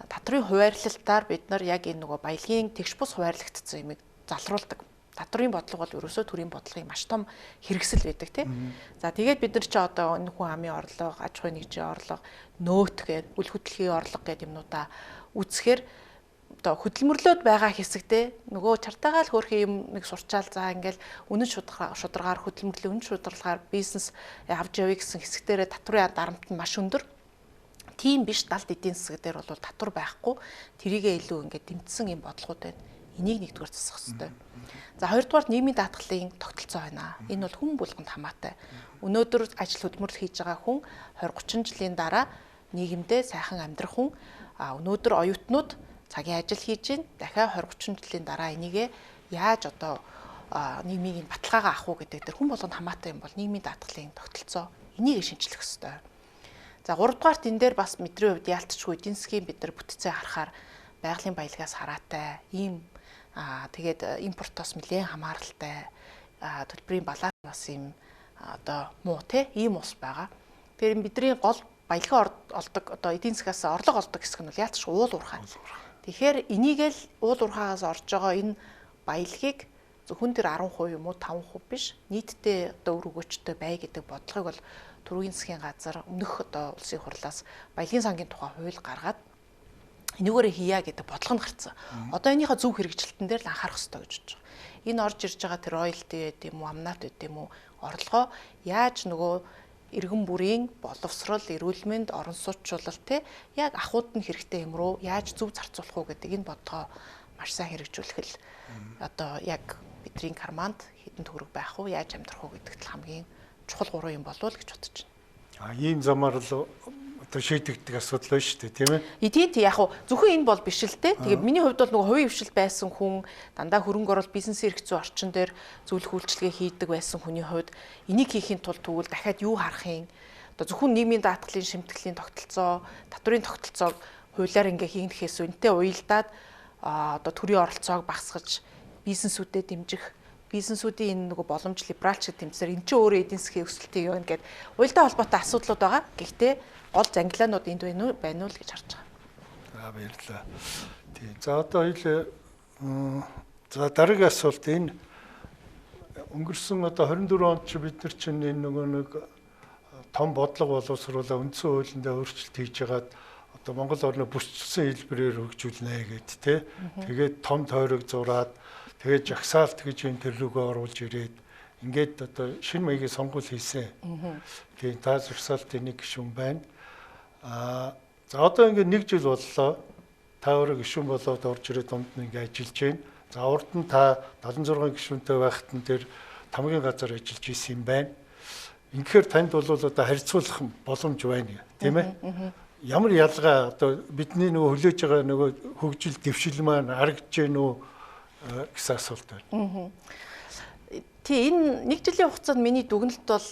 татврын хуваарлалтаар бид нар яг энэ нөгөө баялагын тэгш бус хуваарлагдсан юмыг залруулдаг. Татврын бодлого бол ерөөсөө төрийн бодлогын маш том хэрэгсэл байдаг тийм. За тэгээд бид нар чи одоо энэ хүн амын орлого, аж ахуйн нэгжийн орлого, нөөт гээд үл хөдлөлийн орлого гэдэг юмнуудаа үзэхээр одоо хөдөлмөрлөд байгаа хэсэгтээ нөгөө чартаагаал хөөрхөн юм нэг сурчаал за ингээл үнэн шударгаар хөдөлмөрлөө үнэн шударгаар бизнес авч явъя гэсэн хэсэгтэрээ татврын дарамт нь маш өндөр. Тийм биш далд эдийн засаг дээр бол татвар байхгүй тэрийгээ илүү ингээд дэмжсэн юм бодлогууд байна. Энийг нэгдүгээр засах хэрэгтэй. За хоёрдугаар нийгмийн даатгалын тогтолцоо байна. Энэ бол хүн болгонд хамаатай. Өнөөдөр ажил хөдөлмөрлөл хийж байгаа хүн 20-30 жилийн дараа нийгэмдээ сайхан амьдрах хүн өнөөдөр оюутнууд цагийн ажил хийж гин дахиад 20-30 жилийн дараа энийгээ яаж одоо нийгмийн баталгаагаа авах уу гэдэг дээр хүн болгонд хамаатай юм бол нийгмийн даатгалын тогтолцоо энийг шинжлэх хэрэгтэй. За 3 дугаарт энэ дээр бас мэдрийн хувьд яалтчгүй эдийн засгийн бид нар бүтцээ харахаар байгалийн баялагаас хараатай ийм тэгээд импортоос нэлээд хамааралтай төлбөрийн баланс бас ийм одоо муу те ийм ус байгаа. Тэгэхээр бидний гол баялагын олдог одоо эдийн засгаас орлого олдог хэсэг нь бол яалтчгүй уул уурхай. Тэгэхээр энийг л уул уурхаагаас орж байгаа энэ баялагийг зөвхөн тэр 10% юм уу 5% биш нийтдээ одоо өр өгөөчтэй бай гэдэг бодлогыг бол Төрийн засгийн газар өмнөх одоо улсын хурлаас баялагын сангийн тухай хууль гаргаад энийгээрээ хийя гэдэг бодлого нь гарсан. Одоо энийхээ зөв хэрэгжилтэн дээр л анхаарах хэрэгтэй гэж бодож байгаа. Энэ орж ирж байгаа тэр роялти гэдэг юм уу, амнат гэдэг юм уу, орлогоо яаж нөгөө иргэн бүрийн боловсрол, эрүүл мэнд, орон сууцчлал те яг ахуйд нь хэрэгтэй юм руу яаж зөв зарцуулах уу гэдэг энэ бодлогоо маш сайн хэрэгжүүлэх л одоо яг бидний карманд хэдэн төгрөг байх уу, яаж амьдрах уу гэдэгт хамгийн чухал 3 юм болов уу гэж бодож байна. Ийм замаар л одоо шийдэгдэх асуудал байна шүү дээ, тийм ээ? Тийм яг хуу зөвхөн энэ бол биш л дээ. Тэгээд миний хувьд бол нөгөө хувийн хвшил байсан хүн дандаа хөрөнгө оруулалт бизнесийн эрх зүйн орчин дээр зөвлөх үйлчилгээ хийдэг байсан хүний хувьд энийг хийхин тулд тэгвэл дахиад юу харах юм? Одоо зөвхөн нийгмийн даатгалын шимтгэлийн тогтолцоо, татврын тогтолцоог хуулиар ингээ хийхээс үнэтэй уялдаад одоо төрийн оролцоог багасгаж бизнесүүдэд дэмжих бизнесүүдийн энэ нөгөө боломж либералч гэдэг тэмцээр эн чинь өөрөө эдийн засгийн өсөлтийг юу гэдэг уялдаа холбоотой асуудлууд байгаа. Гэхдээ гол зангилаанууд энд байна уу л гэж харж байгаа. Баярлалаа. Тийм. За одоо за дараагийн асуулт энэ өнгөрсөн одоо 24 онд чи бид нар чинь энэ нөгөө нэг том бодлого боловсруулаа үндсэн хуулиндаа өөрчлөлт хийж хагаад одоо Монгол орны бүсчсэн хэлбэрээр хөгжүүлнэ гэд тэ. Тэгээд том тойрог зураад тэгээд жагсаалт гэж энэ төр рүүгээ оруулж ирээд ингээд одоо шинэ маягийн сонгуул хийсэн. Тэгээд та жагсаалтын нэг гишүүн байна. За одоо ингээд 1 жил боллоо. Та өөрөө гишүүн болоод орж ирээд дунд нь ингээд ажиллаж байна. За урд нь та 76 гишүүнтэй байхад нь тэр тамгийн газар ажиллаж исэн юм байна. Инхээр танд бол одоо харьцуулах боломж байна, тийм ээ? Ямар ялгаа одоо бидний нөгөө хүлээж байгаа нөгөө хөгжил дэвшил маань харагдж байна уу гэсэн асуулт байна. Тийм энэ 1 жилийн хугацаанд миний дүгнэлт бол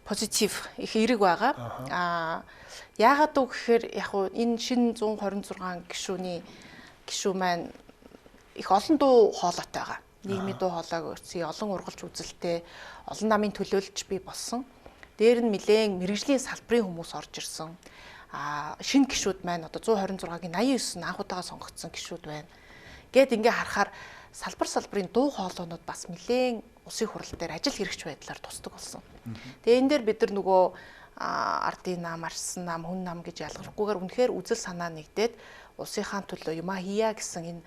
позитив их эерэг байгаа. Яагаад үг гэхээр яг хуу энэ шинэ 126 гишүүн маань их олон дуу хоолойтой байгаа. Нийгмийн дуу хоолойг өрцгий олон ургалж үзэлтэй олон намын төлөөлж бий болсон. Дээр нь нэлээд мэрэгжлийн салбарын хүмүүс орж ирсэн. Шинэ гишүүд маань одоо 126-гийн 89 анхудаага сонгогдсон гишүүд байна. Гэт ингээ харахаар салбарын дуу хоолойнууд бас нэлээд улсын хурал дээр ажил хэрэгч байдлаар тусдаг болсон. Тэгээ энэ дээр бид нар нөгөө ардын нам, арсан нам, хүн нам гэж ялгархгүйгээр үнэхээр үзэл санаа нэгдээд улсынхаа төлөө юмаа хийя гэсэн энэ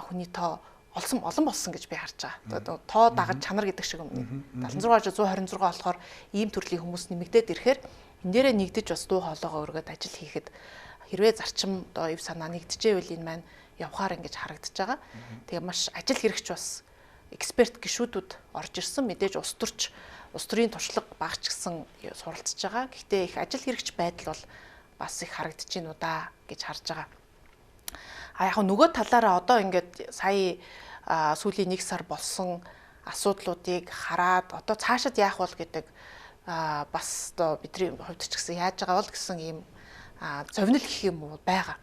хүний тоо олон болсон гэж би харж байгаа. Тоо дагаж чанар гэдэг шиг юм. 76-126 болохоор ийм төрлийн хүмүүс нэмэгдээд ирэхээр энэ дээрээ нэгдэж бас дуу хоолойгоо өргөд ажил хийхэд хэрвээ зарчим одоо ив санаа нэгдэжээвэл энэ маань явхаар ингэж харагдаж байгаа. Тэгээ маш ажил хэрэгч бас эксперт гишүүдүүд орж ирсэн. Мэдээж улс төрийн туршлага багч гисэн суралцж байгаа. Гэхдээ их ажил хэрэгч байдал бол бас их харагдаж байна уу да гэж харж байгаа. Яг нөгөө талаараа одоо ингээд сая сүүлийн 1 сар болсон асуудлуудыг хараад одоо цаашид яах бол гэдэг бас одоо бидний хувьд ч гэсэн яаж байгаа бол гэсэн ийм зовнил гэх юм уу байгаа.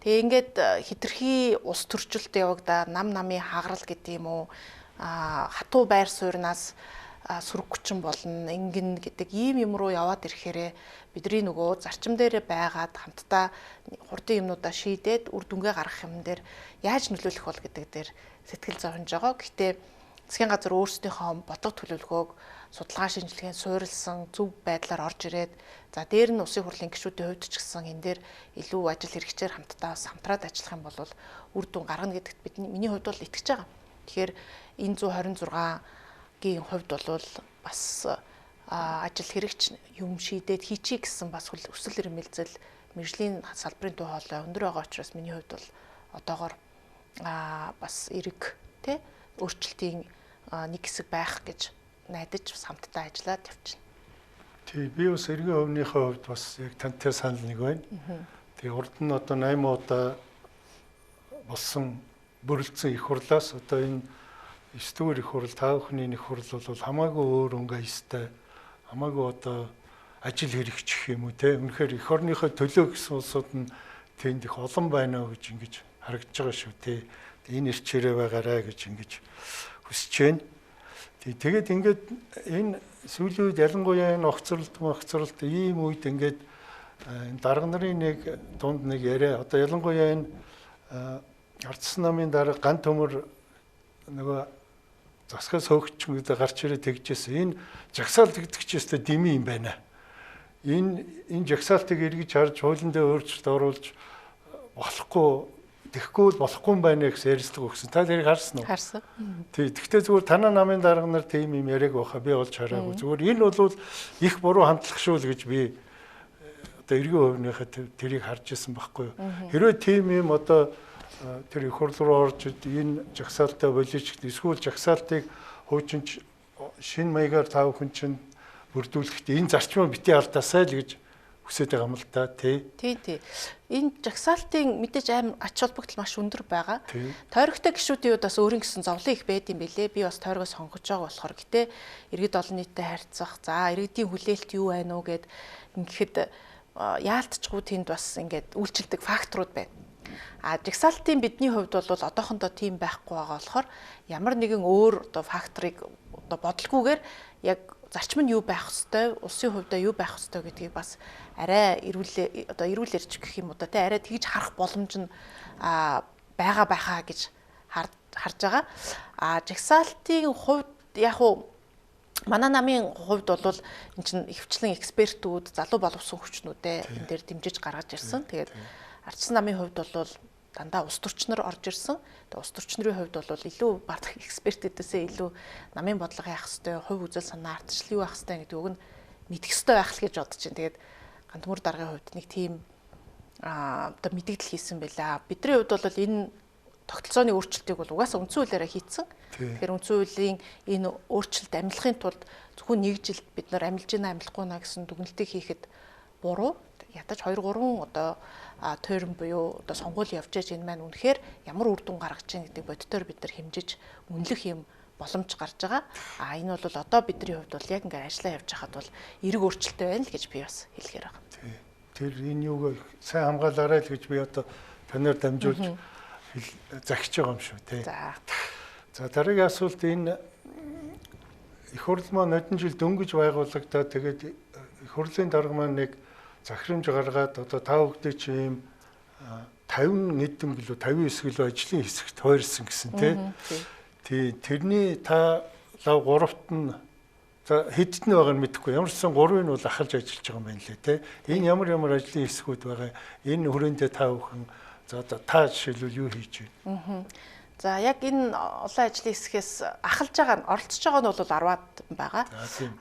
Тэгээ ингээд хитрхи ус төрчлөлт явагдаа намын хагарал гэдэг юм уу хатуу байр суурнаас сүрэг хүчин болно ингэн гэдэг ийм юм руу яваад ирэхээрээ бидний нөгөө зарчим дээр байгаад хамтдаа хурдан юмнуудаа шийдээд үр дүнгээ гаргах юм дээр яаж нөлөөлөх бол гэдэг дээр сэтгэл зовж байгаа. Гэхдээ засгийн газар өөрсдийнхөө бодлого төлөвлөгөөг судалгаа шинжилгээнд суурилсан зөв байдлаар орж ирээд за дээр нь Улсын хурлын гишүүдийн хувьд ч гэсэн энэ дээр илүү ажил хэрэгчээр хамтдаа хамтраад ажиллах юм бол үр дүн гаргана гэдэгт миний хувьд бол итгэж байгаа. Тэгэхээр энэ 126-гийн хувьд бол бас ажил хэрэгч юм шийдээд хийчихье гэсэн бас хүсэл эрмэлзэл мэржлийн салбарын төв хоолой өндөр байгаа учраас миний хувьд бол одоогоор бас эрэг тий өөрчлөлтийн нэг хэсэг байх гэж найдаж хамтдаа ажиллаад явчихна. Тий, би бас эргийн хувийнхээ хувьд бас яг тантай санал нэг байна. Тэгээ урд нь одоо 8 удаа болсон бүрэлдсэн их хурлаас одоо энэ 9 дугаар их хурл, 5 хүний их хурл бол хамаагүй өөр өнгө ёстой. Хамаагүй одоо ажил хэрэгч гэх юм уу те. Үнэхээр эх орныхоо төлөө гэсэн улсууд нь тэнд их олон байна гэж ингэж харагдаж байгаа шүү те. Энэ ирчээрээ байгаарай гэж ингэж хүсэж байна. Тэгээд ингээд энэ сүүлийн үед ялангуяа энэ огцролт ийм үед ингээд дарга нарын нэг дунд нэг яриа одоо ялангуяа энэ ардсан намын дарга ган төмөр нөгөө засгаас хөөгчмөд гарч ирээд тэгжсэн энэ жагсаалт гэдэг ч өстой дими юм байна. Энэ жагсаалтыг эргэж харж хуулийн дээр өөрчлөлт оруулж тэгэхгүй болохгүй юм байна гэсэн ярилцлага өгсөн. Та тэрийг харсан уу? Харсан. Тий. Тэгвэл зүгээр танаа намын дарга нар тийм юм яриаг баха би олж хараагүй. Зүгээр энэ бол их буруу хандлах шүү л гэж би одоо эргийн хувийнхаа тэрийг харж исэн байхгүй юу. Хэрвээ тийм юм одоо тэр их хурл руу орж энэ жагсаалтаа болиж эсвэл жагсаалтыг хуучин шинэ маягаар тав хүн чинь бүрдүүлэхдээ энэ зарчмаа битгий алдаасай л гэж хүсэж байгаа юм л та тий. Энэ жагсаалтын мэдээж аим ач холбогдол маш өндөр байгаа. Тойрогтой гишүүдийн бас өөрийн гэсэн зовлон их байд юм билээ. Би бас тойрогоо сонгож байгаа болохоор гэтээ иргэд олон нийтэд харьцах. За иргэдийн хүлээлт юу байна уу гэд ингэхэд яалтчгүй тэнд бас ингээд үйлчлдэг факторууд байна. Жагсаалтын бидний хувьд бол одоохондоо тийм байхгүй байгаа болохоор ямар нэгэн өөр одоо факторыг одоо бодлогоогоор яг зарчим нь юу байх ёстой, улсын хувьдаа юу байх ёстой гэдгийг бас арай эрүүлэрч гэх юм уу та арай тэгж харах боломж нь байгаа байхаа гэж харж байгаа. Жагсаалтын хувьд яг уу манай намын хувьд бол эн чинь ихвчлэн экспертүүд, залуу боловсон хүчнүүдээ энэ дээр дэмжиж гаргаж ирсэн. Тэгээд ардчсан намын хувьд бол дандаа ус төрчнөр орж ирсэн. Тэгээд ус төрчнөрийн хувьд бол илүү баг экспертүүдээсээ илүү намын бодлого яах хэвээр, хувь үзэл санаа, ардчлал юу байх хэвээр гэдэг үг нь мэдэх хэвээр байх л гэж бодож байна. Тэгээд Гантөмөр даргын хувьд нэг тийм одоо мэдээлэл хийсэн байлаа. Бидний хувьд бол энэ тогтолцооны өөрчлөлтийг бол угаасаа үндсэн хуулиараа хийцэн. Тэгэхээр үндсэн хуулийн энэ өөрчлөлт амлахын тулд зөвхөн нэг жилд бид нар амилж гинэ амлахгүй наа гэсэн дүгнэлтийг хийхэд буруу. Ядаж 2 3 одоо терм буюу одоо сонгуул явж байгаа энэ маань үнэхээр ямар үр дүн гаргаж чинь гэдэг бодитоор бид нар хэмжиж үнэлэх юм боломж гарч байгаа. Энэ бол одоо бидний хувьд бол яг ингээд ажиллаа явж хахад бол эрг өөрчлөлттэй байна л гэж би бас хэлэхээр байгаа. Тэр энэ юуг сайн хамгаалаарай л гэж би одоо танаар дамжуулж захиж байгаа юм шүү тий. За дараагийн асуулт энэ их хурл маань хэдэн жил дөнгөж байгуулагдаад тэгээд их хурлын дарга маань нэг захирамж гаргаад одоо та бүдээ чи ийм 50 нийтэн билүү 59 гэлөө ажлын хэсэгт тойрсон гэсэн тий. Тэрний та лав 3-т нь за хэдд нь байгааг нь мэдэхгүй. Ямар ч сан 3-ыг нь бол ахалж ажиллаж байгаа юм байна лээ тий. Энэ ямар ажлын хэсгүүд байгаа. Энэ хүрээндээ та бүхэн за та жишээлбэл юу хийж байна? За яг энэ олон ажлын хэсгээс ахалж байгаа нь оролцож байгаа нь бол 10-аад байгаа.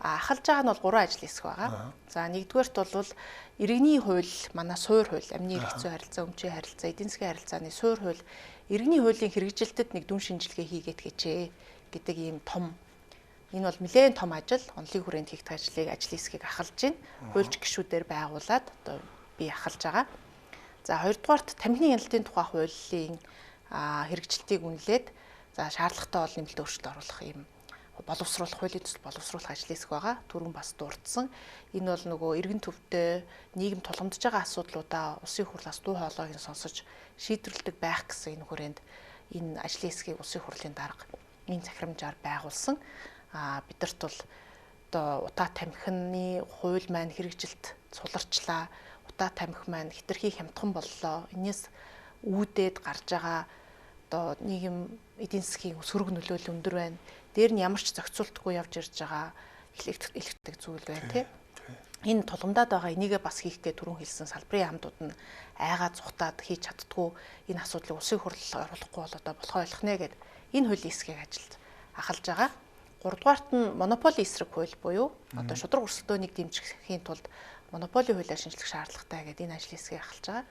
Ахалж байгаа нь бол 3 ажлын хэсэг байгаа. За нэгдүгээрт бол иргэний хууль, манай суур хууль, амны эрх зүйн харилцаа, өмчийн харилцаа, эдийн засгийн харилцааны суур хууль, иргэний хуулийн хэрэгжилтэд нэг дүн шинжилгээ хийгээд гэжээ гэдэг ийм том. Энэ бол нэлээд том ажил. Онлын хүрээнд хийгдэх ажлын хэсгийг ахалж байна. Хуульч гишүүдээр байгуулад одоо би ахалж байгаа. За хоёрдугаарт тамхины хяналтын тухай хуулийн хэрэгжилтийг үнэлээд За шаардлагатай бол нэмэлт өөрчлөлт оруулах юм боловсруулах, хуулийн төсөл боловсруулах ажил хэсэг байгаа. Түрүүн бас дурдсан. Энэ бол нөгөө эргэн төвтэй нийгэм тулгамдж байгаа асуудлуудаа улсын хурлаас дуу хоолойг сонсож шийдвэрлэдэг байх гэсэн энэ хүрээнд энэ ажлын хэсгийг улсын хурлын дарга энэ захирамжаар байгуулсан. Бидэрт бол одоо утаа тамхины хууль маань хэрэгжилт суларчлаа. Утаа тамхи маань хэтэрхий хямдхан боллоо. Энээс үүдээд гарч байгаа одоо нийгэм эдийн засгийн сөрөг нөлөөлөл өндөр байна. Дээр нь ямар ч зохицуултгүй явж ирж байгаа илэрхийлдэг зүйл байна тий. Энэ тулгамдаад байгаа энийгээ бас хийх гэж түрүүн хэлсэн салбарын яамдууд нь айгаа зүхтаад хийж чаддгүй энэ асуудлыг улсын хурл оруулахгүй бол одоо болохоо ойлгох нэ гэд энэ хуулийн хэсгийг ажилд ахалж байгаа. 3 дугаарт нь монополи эсрэг хууль буюу одоо шудраг өрсөлдөөнийг дэмжихийн тулд монополи хуулиар шинжлэх шаардлагатай гэдэг энэ ажлын хэсгийг ахалж байгаа.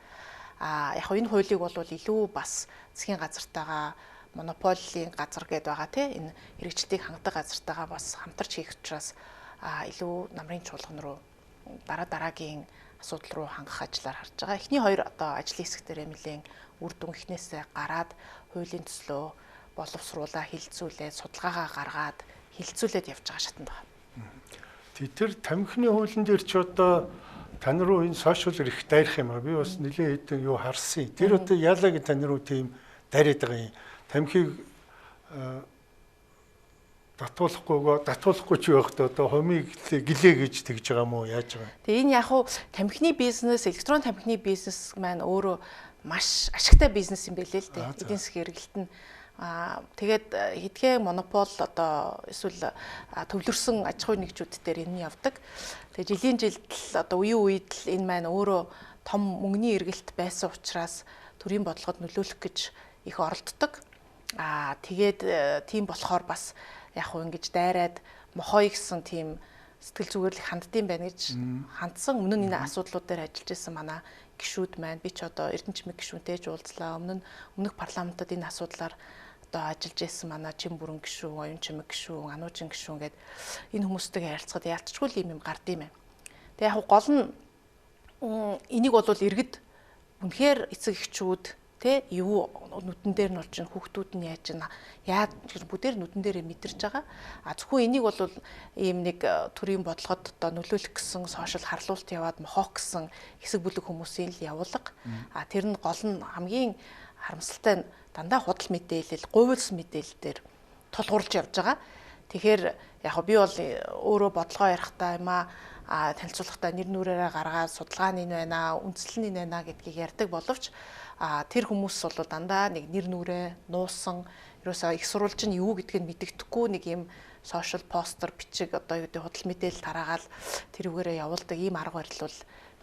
Яг энэ хуулийг бол илүү бас засгийн газартайгаа монополийн газар гэдээ байгаа тий энэ хэрэгжилтийг хангадаг газартайгаа бас хамтарч хийх учраас илүү намрын чуулган руу дараагийн асуудал руу хангах ажиллаар харж байгаа. Эхний хоёр одоо ажлын хэсэг дээрээ нэлээд үр дүн ихнээсээ гараад хуулийн төслөө боловсруулаа хилцүүлээд судалгаагаа гаргаад хилцүүлээд явж байгаа шатанд байна. Тэр тамхины хуулийн дээр ч одоо тань руу энэ сошиал их дайрах юм а. Би бас нэлээд хэдэн юу харсан. Тэр одоо яалагд тань руу тийм дайраад байгаа юм. Тамхиг татуулахгүй ч байхдаа одоо хомыг гэлээ гэж тэгж байгаа мó яаж байгаа. Тэгээ энэ яг хуу тамхины бизнес, электрон тамхины бизнес маань өөрөө маш ашигтай бизнес юм байлээ л дээ. Эдийн засгийн эргэлт нь тэгээд хэдхэн монопол одоо эсвэл төвлөрсөн аж ахуйн нэгжүүд дээр энэ явдаг. Тэгээ жилийн жилд л одоо үеийн үед л энэ маань өөрөө том мөнгөний эргэлт байсан учраас төрийн бодлогод нөлөөлөх гэж их оролддог. Тэгээд тийм болохоор бас яг хөө ингэж дайраад мохой гэсэн тийм сэтгэл зүгээрлэх ханддсан байна гэж хандсан. Өмнө нь энэ асуудлууд дээр ажиллаж исэн манай гишүүд маань би ч одоо Эрдэнэчмэг гишүүнтэй ч уулзлаа. Өмнөх парламентод энэ асуудлаар одоо ажиллаж исэн манай Чин бүрэн гишүүн, Оюун чимэг гишүүн, Ануучин гишүүн гэд энэ хүмүүстэйгээ ярилцахад ялцчгүй юм гард юм. Тэгээ яг гол нь энийг бол иргэд үнэхээр эцэг эхчүүд тэ юу нүдэн дээр нь бол чинь хүүхдүүд нь яаж чинь бүгдээр нүдэн дээрээ мэдэрч байгаа. Зөвхөн энийг бол ийм нэг төрийн бодлогод одоо нөлөөлөх гэсэн сошиал харлуулт яваад мохох гэсэн хэсэг бүлэг хүмүүсийн л явуулга. Тэр нь гол нь хамгийн харамсалтай нь дандаа худал мэдээлэл, говьлс мэдээлэл дээр тулгуурлаж явж байгаа. Тэгэхээр яг би бол өөрөө бодлогоо ярихтаа юм танилцуулгахдаа нэр нүрээрээ гаргаад судалгаа нь энэ байна, үндслэл нь энэ байна гэдгийг ярьдаг боловч тэр хүмүүс бол дандаа нэг нэр нүрээ нуусан ерөөсөө их сурвалж нь юу гэдгийг мэддэхгүй нэг юм сошиал постэр бичиг одоо юу гэдэг худал мэдээлэл тараагаал тэрүүгээрээ явуулдаг ийм арга барил бол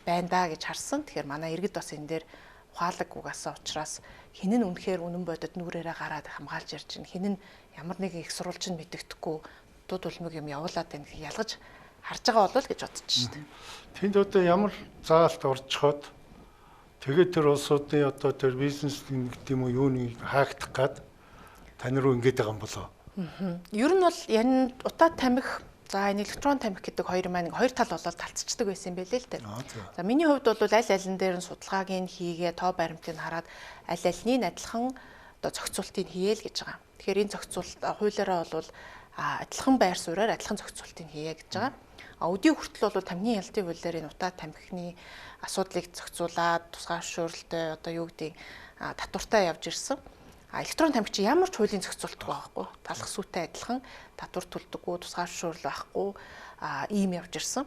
байна да гэж харсан. Тэгэхээр манай иргэд бас энэ дээр ухаалаг угаасаа учраас хин нь үнэхээр үнэн бодод нүрээрээ гараад хамгаалж ярьж чинь хин нь ямар нэгэн их сурвалж нь мэддэхгүй дууд улмыг юм явуулаад байна гэж ялгаж харж байгаа болов гэж бодож байна. Тэнд одоо ямар заалт орчход тэгээд тэр улсуудын одоо тэр бизнес гэдэг юм уу юуны хаагдах гад тань руу ингэж байгаа юм болоо. Ер нь бол энэ утаа тамхи энэ электрон тамхи гэдэг хоёр маань хоёр тал болоод талцчихдаг байсан юм байлээ л дээ. За миний хувьд бол аль алин дээр нь судалгааг нь хийгээ тоо баримтыг хараад аль альнийг адилхан одоо зохицуултыг хийгээл гэж байгаа. Тэгэхээр энэ зохицуулт хуулиараа бол адилхан байр сууриар адилхан зохицуултыг хийе гэж байгаа. Өдийн хүртэл бол тамхины ялтын хуулиар энэ утаа тамхины асуудлыг зохицуулаад тусгай зөвшөөрөлтөй одоо юу гэдэг татвартай явж ирсэн. Электрон тамхи чи ямар ч хуулийн зохицуултгүй байхгүй. Талах сүттэй адилхан татвар төлдөггүй, тусгай зөвшөөрөл байхгүй ийм явж ирсэн.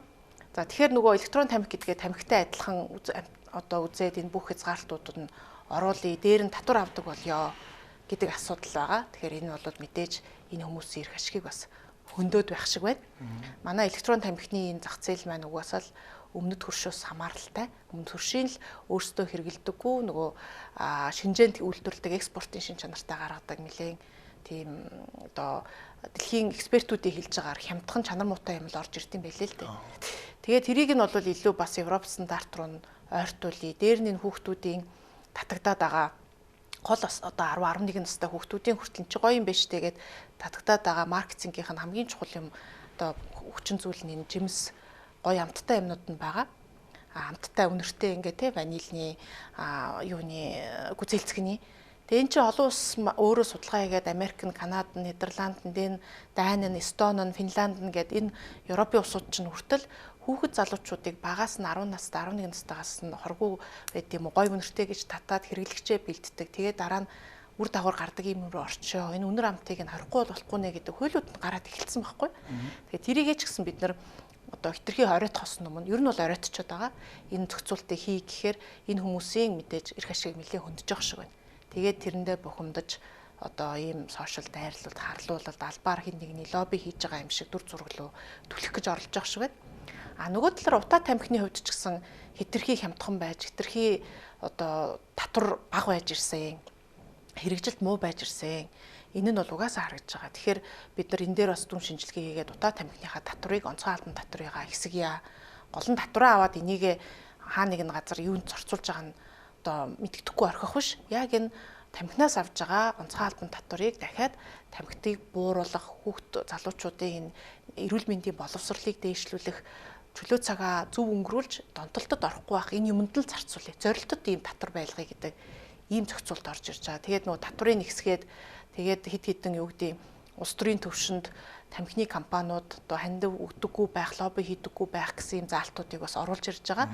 За тэгэхээр нөгөө электрон тамхи гэдгээ тамхитай адилхан одоо үзээд энэ бүх хязгаарлалтууд нь оруулъя, дээр нь татвар авдаг болёо гэдэг асуудал байгаа. Тэгэхээр энэ бол мэдээж энэ хүмүүсийн эрх ашигыг бас хөндөд байх шиг байна. Манай электрон тамхины энэ зах зээл маань угаасаа л өмнөд хөршөөс хамааралтай. Өмнөд хөршийн л өөрсдөө хэрэгэлдэггүй нөгөө шинжээнд үйлдвэрлэдэг экспортын шин чанартай гаргадаг нэлээд тийм одоо дэлхийн экспертүүдийн хэлж байгаагаар хямдхан чанар муутай юм л орж ирд юм байлээ л дээ. Тэгээд тэрийг нь бол илүү бас Европ стандарт руу нь ойртуулъя. Дээр нь хүүхдүүдийн татагдаад байгаа гол одоо 10 11 настай хүүхдүүдийн хүртэл чи гоё юм байна штэ гэд татагдаад байгаа маркетингийнх нь хамгийн чухал юм одоо хүчин зүйл нь энэ жимс гоё амттай юмнууд нь байгаа. Амттай үнэртэй ингээ те ванильны юуны гүзэлцгэний Тэгээ эн чинь олон улс өөрөө судалгаа хийгээд Америк, Канада, Нидерланд, Дани, Эстони, Финланд гэдэг энэ Европын улсууд чинь хүртэл хүүхэд залуучуудыг багаас нь 10 настай 11 настайгаас нь хоргүй байд юм уу гой үнэртэй гэж татаад хэрэглэгчээ бэлддэг. Тэгээ дараа нь үр дагавар гардаг юм руу орчоо. Энэ үнэр амтыг нь хорихгүй болохгүй нэ гэдэг хуулиуд нь гараад эхэлсэн байхгүй. Тэгээ тэрийгээ ч гэсэн бид нар одоо хитрхи оройтхоос өмнө ер нь бол оройтчод байгаа. Энэ зохицуултыг хий гэхээр энэ хүмүүсийн мэдээж эрх ашиг нэлээд хөндөж явах шиг байна. Тэгээд тэрэндээ бухимдаж одоо ийм сошиал дайрлуулалт, харлуулалт, албаар хин нэгний лобби хийж байгаа юм шиг дүр зураглуу түлхэх гэж оролж байгаа шиг байна. А нөгөө талаар утаа тамхины хувьд ч гэсэн хитрхи хямдхан байж, хитрхи одоо татвар бага байж ирсэн. Хэрэгжилт муу байж ирсэн. Энэ нь бол угаасаа харагдж байгаа. Тэгэхээр бид нар энэ дээр бас дүн шинжилгээ хийгээд утаа тамхиныхаа татварыг онцгой албан татварыгаа ихсгийа. Гол нь татвараа аваад энийг хаа нэгэн газар юунд зорцуулж байгаа нь одоо мэддэхгүй орхих биш. Яг энэ тамхинаас авж байгаа онцгой албан татварыг дахиад тамхитыг бууруулах, хүүхд залуучуудын энэ эрүүл мэндийн боловсролыг дээшлүүлэх, чөлөө цагаа зөв өнгөрүүлж донтолтод орохгүй байх энэ юмд л зарцуулъя. Зорилтод ийм татвар байлгая гэдэг ийм зохицуулт орж ирж байгаа. Тэгээд нөгөө татварыг нэгсгээд тэгээд хэд хэдэн юу гэдэг улс төрийн төвшөнд тамхины компаниуд одоо хандив өгдөггүй байх, лобби хийдэггүй байх гэсэн юм заалтуудыг бас оруулж ирж байгаа.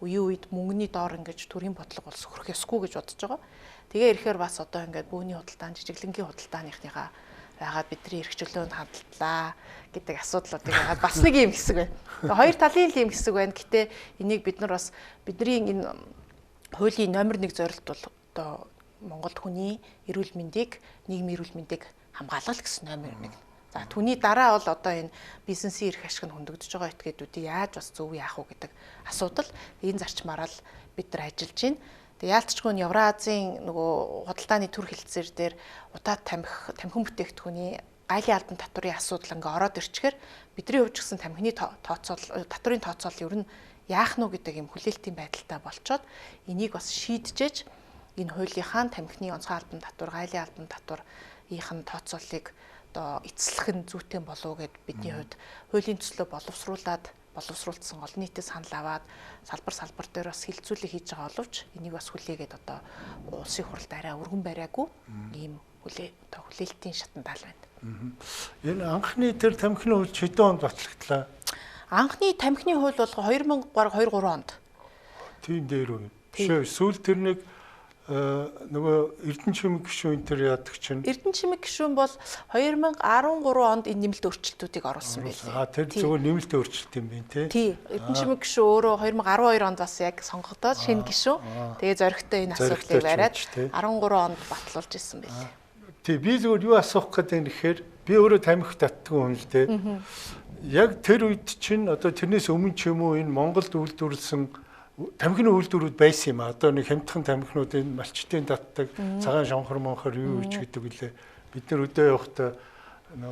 Үеийн үед мөнгөний доор ингэж төрийн бодлого бол сөхрөх ёсгүй гэж бодож байгаа. Тэгээ ирэхээр бас одоо ингээд бөөний худалдаан, жижиглэнгийн худалдааныхныгаа байгаад бидний эрх чөлөөнд хандлаа гэдэг асуудлуудыг яагаад бас нэг юм хэсэг байна. Хоёр талын юм хэсэг байна. Гэтэ энийг бид нар бас бидний энэ хуулийн номер 1 зорилт бол одоо Монголд хүний эрүүл мэндийг, нийгмийн эрүүл мэндийг хамгаалах гэсэн номер 1. За түүний дараа бол одоо энэ бизнесийн эрх ашиг нь хөндөгдөж байгаа этгээдүүдийг яаж бас зөв яах вэ гэдэг асуудал энэ зарчмаараа л бид нар ажиллаж байна. Тэгээ яалтчгүй нь Евразийн нөгөө худалдааны төр хэлтсээр дээр утаа тамхин бүтээгдэхүүний гайлын албан татварын асуудал ингээ ороод ирчихээр бидний хувьд ч гэсэн тамхины татварын тооцоол ер нь яах нь гэдэг юм хүлээлтийн байдалтай болчоод энийг бас шийдчихэж энэ хуулийнхаа тамхины онцгой албан татвар, гайлын албан татварын тооцоолыг одоо эцэслэх нь зүйтэй болов гэд бидний хувьд хуулийн төслөө боловсруулсан олон нийтийн санал аваад салбар дээр бас хилцүүлэг хийж байгаа боловч энийг бас хүлээгээд одоо улсын хурлд арай өргөн бариагүй ийм хүлээлтийн шатандаал байна. Энэ анхны тэр тамхины хууль хэдэн онд батлагдлаа? Анхны тамхины хууль бол 2002-3 онд. Тийм дээр үү. Жишээ сүүл тэр нэг нөгөө Эрдэнэ чимэг гишүүн тэр яадаг чинь Эрдэнэ чимэг гишүүн бол 2013 онд энэ нэмэлт өөрчлөлтүүдийг оруулсан байлээ. Тэр зөвхөн нэмэлт өөрчлөлт юм байна тий. Эрдэнэ чимэг гишүүн өөрөө 2012 онд бас яг сонгогдоод шинэ гишүүн. Тэгээ зоригтой энэ асуудлыг бариад 13 онд батлуулж ирсэн байлээ. Тий, би зөвхөн юу асуух гэдэг нь гэхээр би өөрөө тамхи татдаг хүн л дээ. Яг тэр үед чинь одоо тэрнээс өмнө ч юм уу энэ Монголд үйлдвэрлэсэн тамхины үйлдвэрүүд байсан юм а. Одоо нэг хямдхан тамхинууд энэ малчтын татдаг, цагаан шонхор монхор юу ч гэдэг үлээ. Бид нар өдөө явахдаа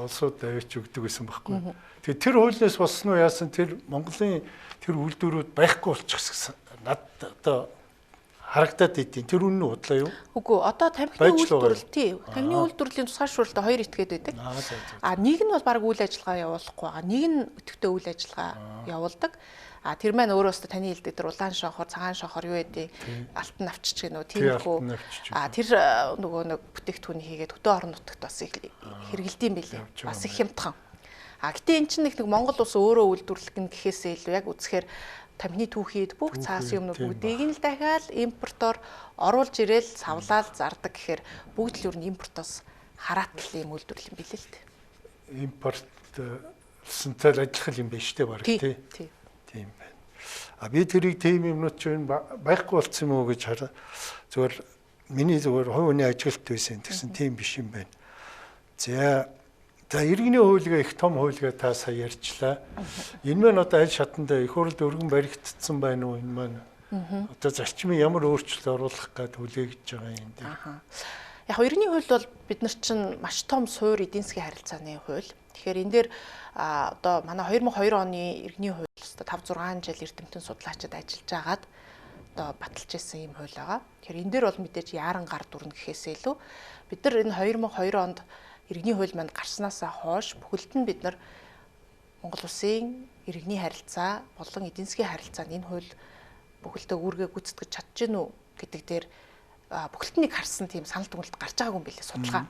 улсууд аваач өгдөг гэсэн байхгүй. Тэгээ тэр хуулиас болсон уу яасан тэр Монголын тэр үйлдвэрүүд байхгүй болчихсон. Над одоо харагдаад идэв. Тэр үнэн удлаа юу? Үгүй. Одоо тамхины үйлдвэрлэл тий. Тамхины үйлдвэрлэлийн тусгааршуулалтад хоёр этгээдүүд байдаг. Нэг нь бол баг үйл ажиллагаа явуулахгүй байгаа. Нэг нь өтөвтэй үйл ажиллагаа явуулдаг. Тэр маань өөрөөсөө таны хэлдэг тэр улаан шонхор, цагаан шонхор юу гэдэг алтан навчч гэх нөө тиймэрхүү. Тэр нөгөө нэг бүтээгдэхүүний хийгээд хөдөө орон нутагт бас хэрэгэлдэм байлээ. Бас их хямдхан. Гэтэ эн чинь нэг Монгол улс өөрөө үйлдвэрлэх нь гэхээсээ илүү яг үзэхээр тамхины түүхийд бүх цаас юмнууд бүгдийг нь л дахиад импортоор оруулж ирээл савлаад зардаг гэхээр бүгд л ер нь импортоос хараатал юм үйлдвэрлэл юм билээ л дээ. Импортлсантай адилхан юм байна шүү дээ баг тий. Тийм байна. Би тэрийг тийм юмнууд ч байхгүй болцсон юм уу гэж зүгээр миний зүгээр хувийн ажилт байсан гэсэн тийм биш юм байна. За иргэний хуулигаа их том хуулигаа та сая ярьчлаа. Энэ маань одоо аль шатанда их хурлд өргөн баригдсан байна уу энэ маань? Одоо зарчмын ямар өөрчлөлт оруулах гэдэг хүлээгдэж байгаа юм дээ. Яг иргэний хууль бол бид нар чинь маш том суур эдийн засгийн харилцааны хууль. Тэгэхээр энэ дээр одоо манай 2002 оны иргэний хууль 5-6 жил эрдэмтэн судлаачид ажиллаж агаад одоо баталж ирсэн юм хууль байгаа. Тэгэхээр энэ дээр бол мэдээж яаран гар дүрнэ гэхээсээ илүү бид нар энэ 2002 онд иргэний хууль манд гарснаасаа хойш бүхэлд нь бид нар Монгол улсын иргэний харилцаа болон эдийн засгийн харилцаанд энэ хууль бүхэлдээ үүргээ гүйцэтгэж чадж гэнэ үү гэдэг дээр бүхэлднийг харсан тийм санал дүгнэлт гарч байгаагүй юм билээ судалгаа.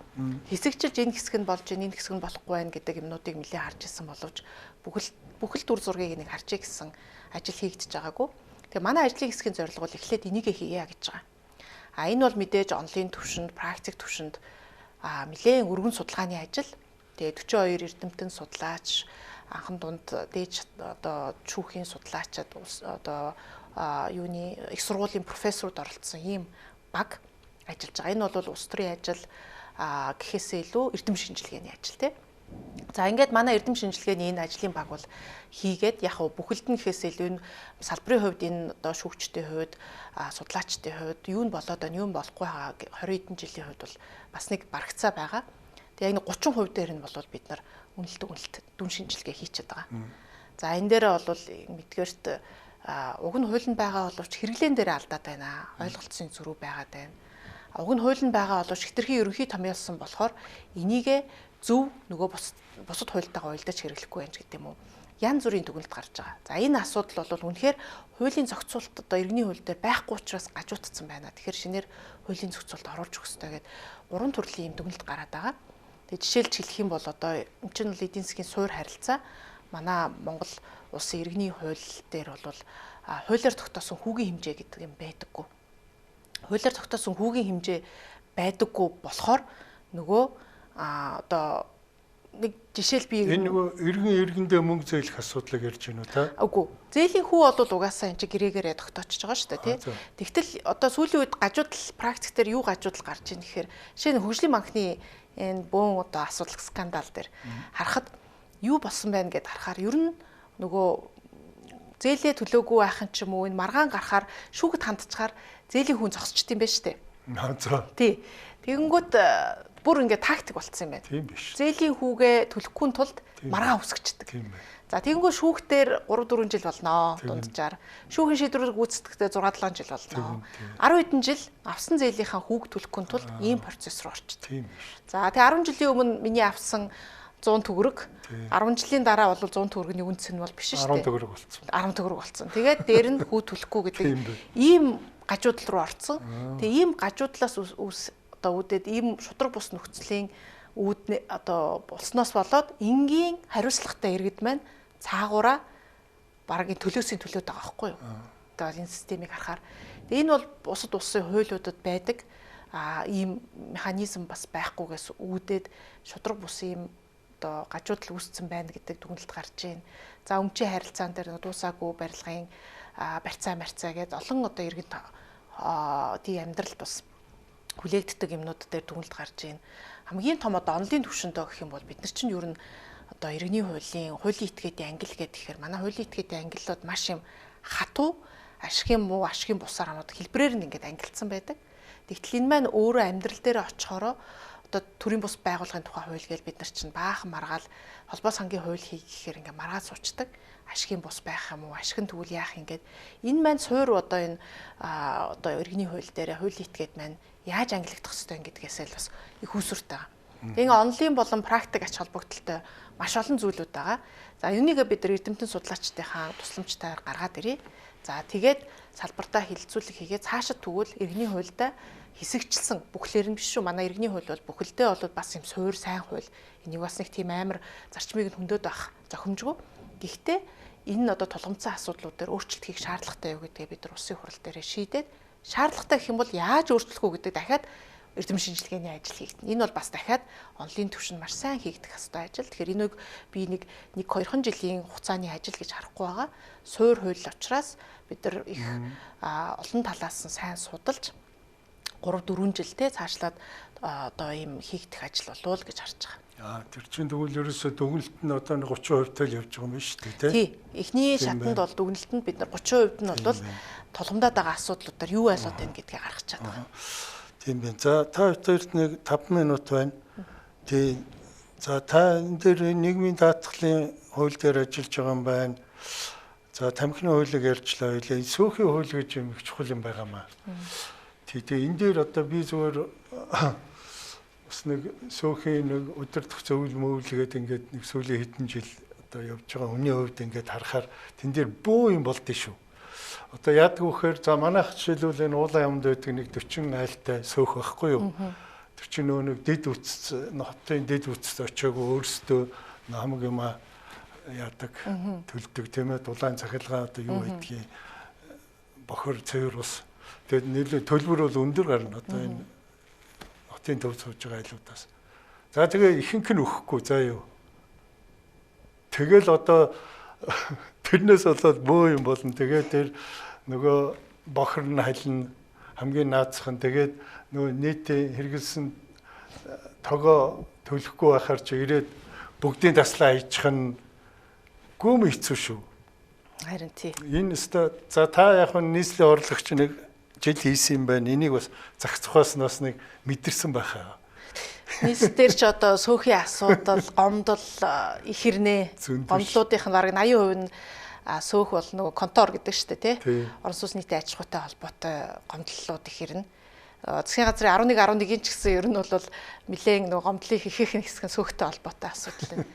Хэсэгчилж энэ хэсэг нь болж энэ хэсэг нь болохгүй байх гэдэг юмнуудыг нэлээд харж ирсэн боловч бүхэл дүр зургийг нэг харжээ гэсэн ажил хийгдэж байгаагүй. Тэгээ манай ажлын хэсгийн зорилго бол эхлээд энийг хийе гэж байгаа. Энэ бол мэдээж онлайн түвшинд, практик түвшинд нэлээд өргөн судалгааны ажил. Тэгээ 42 эрдэмтэн судлаач, анхан дунд дээж одоо шүүхийн судлаачид одоо юуны их сургуулийн профессоруд оролцсон ийм баг ажиллаж байгаа. Энэ бол улс төрийн ажил гэхээсээ илүү эрдэм шинжилгээний ажил тийм. За ингээд манай эрдэм шинжилгээний энэ ажлын баг бол хийгээд яг бүхэлд нь гэхээсээ илүү салбарын хувьд энэ одоо шүүгчдийн хувьд судлаачдын хувьд юу нь болоод байна, юу нь болохгүй байгаа 20 хэдэн жилийн хувьд бол бас нэг барагцаа байгаа. Тэгээ яг 30% дээр нь бол бид нар үнэлт дүн шинжилгээ хийчихэд байгаа. За энэ дээр бол мэдгээрт уг нь хуулинд байгаа боловч хэрэглэн дээр алдаад байна. Ойлголцсон зөрүү байгаад байна. Уг нь хуулинд байгаа боловч хэтэрхий ерөнхий томьёолсон болохоор энийгээ зөв нөгөө бусад хуультайгаа уялдаж хэрэглэхгүй байж гэдэг юм уу. Янз бүрийн дүгнэлт гарч байгаа. За энэ асуудал бол үнэхээр хуулийн зохицуулалт одоо иргэний хууль дээр байхгүй учраас гажуудсан байна. Тэгэхээр шинээр хуулийн зохицуулалт оруулж өгөх ёстой гэдэг 3 төрлийн юм дүгнэлт гараад байгаа. Тэгээ жишээлж хэлэх юм бол одоо энэ чинь бол эдийн засгийн суур харилцаа манай Монгол улсын иргэний хууль дээр бол хуулиар тогтоосон хүүгийн хэмжээ гэдэг юм байдаггүй. Хуулиар тогтоосон хүүгийн хэмжээ байдаггүй болохоор нөгөө одоо нэг жишээл би энэ нөгөө иргэндээ мөнгө зөөлөх асуудлыг ярьж байна уу та? Үгүй. Зээлийн хүү бол угаасаа энэ гэрээгээрээ тогтоочж байгаа шүү дээ тий. Тэгтэл одоо сүүлийн үед гажуудал практик дээр юу гажуудал гарч ийн гэхээр жишээ нь хөгжлийн банкны энэ бөөн одоо асуудал скандал дээр харахад юу болсон байна гэдээ харахаар ер нь нөгөө зээлээ төлөөгүй байхын ч юм уу энэ маргаан гарахаар шүүхэд хандчихаар зээлийн хүн зогсчт юм байна шүү дээ. Тий. Тэгэнгүүт бүр ингээд тактик болцсон юм байна. Тийм биш. Зээлийн хүүгээ төлөхгүй тулд маргаан үсгчдэг. Тийм байна. За тэгэнгүүт шүүхтэр 3 4 жил болноо дунджаар. Шүүхийн шийдвэрийг гүйцэтгэхдээ 6 7 жил болноо. 10 хэдэн жил авсан зээлийнхаа хүүг төлөхгүй тулд ийм процесс руу орчдөг. Тийм биш. За тэгээ 10 жилийн өмнө миний авсан 100 төгрөг 10 жилийн дараа бол 100 төгрөгийн үнц нь бол биш шүү дээ. 10 төгрөг болцсон. 10 төгрөг болцсон. Тэгээд дээр нь хүү төлөхгүй гэдэг ийм гажуудал руу орцсон. Тэгээ ийм гажуудлаас одоо үүдээд ийм шудраг бус нөхцөлийн үүднээ одоо болсноос болоод энгийн хариуцлагатай иргэд маань цаагаараа багийн төлөөсийн төлөөд байгаа байхгүй юу? Одоо энэ системийг харахаар энэ бол бусад улсын хуулиудад байдаг ийм механизм бас байхгүйгээс үүдээд шудраг бус ийм одоо гажуудал үүссэн байна гэдэг дүгнэлт гарч байна. За өмчийн харилцаан дээр дуусаагүй барилгын барьцаа гэдэг олон одоо иргэн тий амьдрал бас хүлээгддэг юмнууд дээр дүгнэлт гарч байна. Хамгийн том одоо онлын түвшиндөө гэх юм бол бид нар чинь ер нь одоо иргэний хуулийн этгээдийн англи гэхээр манай хуулийн этгээдийн ангиллууд маш юм хатуу ашигын муу ашигын бусаар хамаад хэлбэрээр нь ингээд ангилсан байдаг. Тэгтэл энэ маань өөрөө амьдрал дээр очихороо одоо төрийн бус байгууллагын тухай хууль гэж бид нар чинь баахан маргаал холбоо сангийн хууль хий гэхээр ингээд маргаал суучдаг. Ашигын бус байх юм уу, ашиг нь тэгвэл яах ингээд энэ маань суур одоо энэ одоо иргэний хууль дээр хуулийн этгээд маань яаж ангилагдах ёстой гэдгээсээ л бас их үүсвэртэй байгаа. Тэгээ онлайн болон практик ач холбогдолтой маш олон зүйлүүд байгаа. За юунийг бид нар эрдэмтэн судлаачдынхаа тусламжтайгаар гаргаад ирье. За тэгээд салбартаа хилцүүлэг хийгээд цаашид тэгвэл иргэний хуульдаа хэсэгчлсэн бүхлээр нь биш шүү. Манай иргэний хууль бол бүхэлдээ бол бас юм суур сайн хууль. Энийг бас нэг тийм амар зарчмыг нь хөндөд байх зохимжгүй. Гэхдээ энэ одоо тулгымцсан асуудлууд дээр өөрчлөлт хийх шаардлагатай юу гэдгээ бид нар улсын хурал дээр шийдээд шаардлагатай гэх юм бол яаж өөрчлөх үү гэдэг дахиад эрдэм шинжилгээний ажил хийгдэнэ. Энэ бол бас дахиад онлайн түвшинд маш сайн хийгдэх хэвээр ажил. Тэгэхээр энийг би нэг 2 жилийн хугацааны ажил гэж харахгүй байгаа. Суур хууль учраас бид нар их олон талаас нь сайн судалж 3 4 жилдээ цаашлаад одоо ийм хийгдэх ажил болов уу гэж харж байгаа. Тэр чинь тэгвэл ерөөсөө дүгнэлт нь одоо 30% тал явж байгаа юм биш үү? Тий. Эхний шатанд бол дүгнэлтэнд бид нар 30% нь бол тулгамдаад байгаа асуудлуудаар юу айлууд байна гэдгийг гаргах чад байгаа. Тийм байна. За та хоёрт нэг 5 минут байна. Тий. За та энэ дээр нийгмийн даатгалын хууль дээр ажиллаж байгаа юм байна. За тамхины хуулийг ярьчлаа хоёлаа. Сүүхийн хууль гэж юм их чухал юм байгаамаа. Тий. Энэ дээр одоо би зүгээр бас нэг сүүхийн нэг удирдах зөвлөл мөвлөгээд ингээд нэг сүүлийн хэдэн жил одоо явж байгаа хүний хувьд ингээд харахаар тэн дээр бөө юм болд нь шүү. Одоо яадаг вэхээр за манайх жишээлбэл энэ уулан ямд байдаг нэг 40 айлтай сөөх байхгүй юу? 40 нэг дэд үтц хотын дэд үтцд очиог өөрсдөө хамаг юм яадаг төлдөг тийм ээ дулаан цахилгаан одоо юу гэдгийг бохор цэвэр ус. Тэгээд нийлээ төлбөр бол өндөр гарна одоо энэ хотын төв сууж байгаа айлуудаас. За тэгээ ихэнх нь өгөхгүй заа юу. Тэгэл одоо тэрнээс болоод бөө юм болно. Тэгээд тэр нөгөө бохор нь халина хамгийн наацх нь тэгээд нөгөө нийтийн хэрэгэлсэн тогоо төлөхгүй байхаар чи ирээд бүгдийн таслаа хийчих нь гүм хэцүү шүү. Харин тий. Энэ өстө за та яг нь нийслэлийн орлогч нэг жил хийсэн юм байна. Энийг бас зах зохиосноос нэг мэдэрсэн байхаа. Нийслэлээр ч одоо сөөхий асуудал, гомдол их хэрнээ. Гомдлуудынх нь бараг 80% нь сөөх бол нөгөө контор гэдэг шүү дээ тий. Орон сууц нийтийн аж ахуйтай холбоотой гомдлууд их хэрнэ. Засгийн газрын 11-11-ийн ч гэсэн ер нь бол нэлээд нөгөө гомдлын ихэнх хэсэг нь сөөхтэй холбоотой асуудал байна.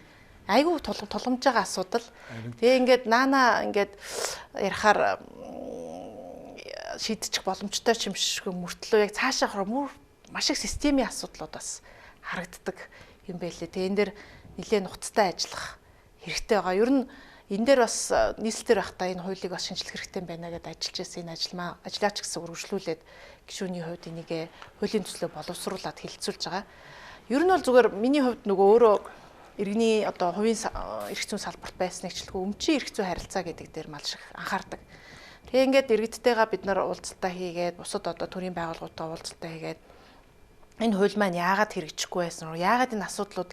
Айгүй тулгамж байгаа асуудал. Тэгээ ингээд наана ингээд ярахаар шийдчих боломжтой ч юм шиг мөртлөө яг цаашаа хормоор маш их системийн асуудлууд бас харагддаг юм байлээ. Тэгээ энэ дэр нэлээд нухацтай ажиллах хэрэгтэй байгаа. Ер нь энэ дээр бас нийслэлээр байхдаа энэ хуулийг бас шинжлэх хэрэгтэй байна гэдээ ажиллаж байсан энэ ажлаач гэсэн үргэлжлүүлээд гишүүний хувьд энийгээ хуулийн төслөө боловсруулад хэлэлцүүлж байгаа. Ер нь бол зүгээр миний хувьд нөгөө өөрөө иргэний одоо хувийн эрх зүйн салбарт байсныг ч хэлгүй өмчийн эрх зүйн харилцаа гэдэг дээр маш их анхаардаг. Тэгээ ингээд иргэдтэйгээ бид нар уулзалтаа хийгээд бусад одоо төрийн байгууллагуудаа уулзалтаа хийгээд энэ хууль маань яагаад хэрэгжихгүй байсан вэ? Яагаад энэ асуудлууд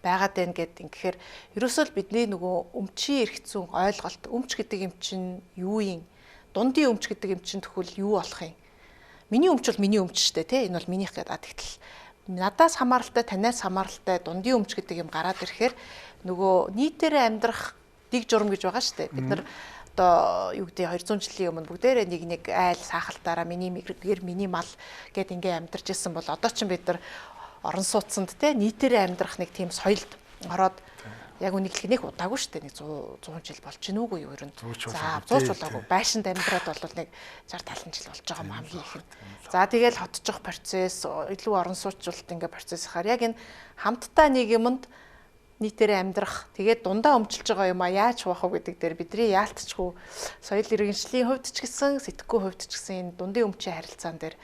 байгаад байна гэд ингэхээр ерөөсөө л бидний нөгөө өмчийн эрх зүйн ойлголт өмч гэдэг юм чинь юу юм? Дундын өмч гэдэг юм чинь тэгвэл юу болох юм? Миний өмч бол миний өмч шүү дээ, тий? Энэ бол минийх гэдэг. Тэгтэл надаас хамааралтай, танаас хамааралтай дундын өмч гэдэг юм гараад ирэхээр нөгөө нийтээрээ амьдрах дэг журам гэж байгаа шүү дээ. Бид нар одоо юу гэдэг 200 жилийн өмнө бүгдээрээ нэг айл саахалтаараа миний гэр миний мал гэд ингээ амьдарч исэн бол одоо ч бид нар орон сууцнд те нийтээрээ амьдрах нэг тийм соёлд ороод яг үнийг хэлэх нэг удаагүй шүү дээ. Нэг 100 жил болж гин үгүй юу ер нь. За 100 удаагүй. Байшинд амьдраад бол нэг 60 70 жил болж байгаа юм хамгийн их нь. За тэгэл хотчих процесс, илүү орон сууцлалт ингээ процесс хаар яг энэ хамтдаа нэг юмд нийтээрээ амьдрах, тэгээд дундаа өмчилж байгаа юм а яаж хуваах вэ гэдэг дээр бидний яалтчгүй соёл иргэншлийн хувьд ч гэсэн сэтгэхгүй хувьд ч гэсэн энэ дундын өмчийн харилцаан дээр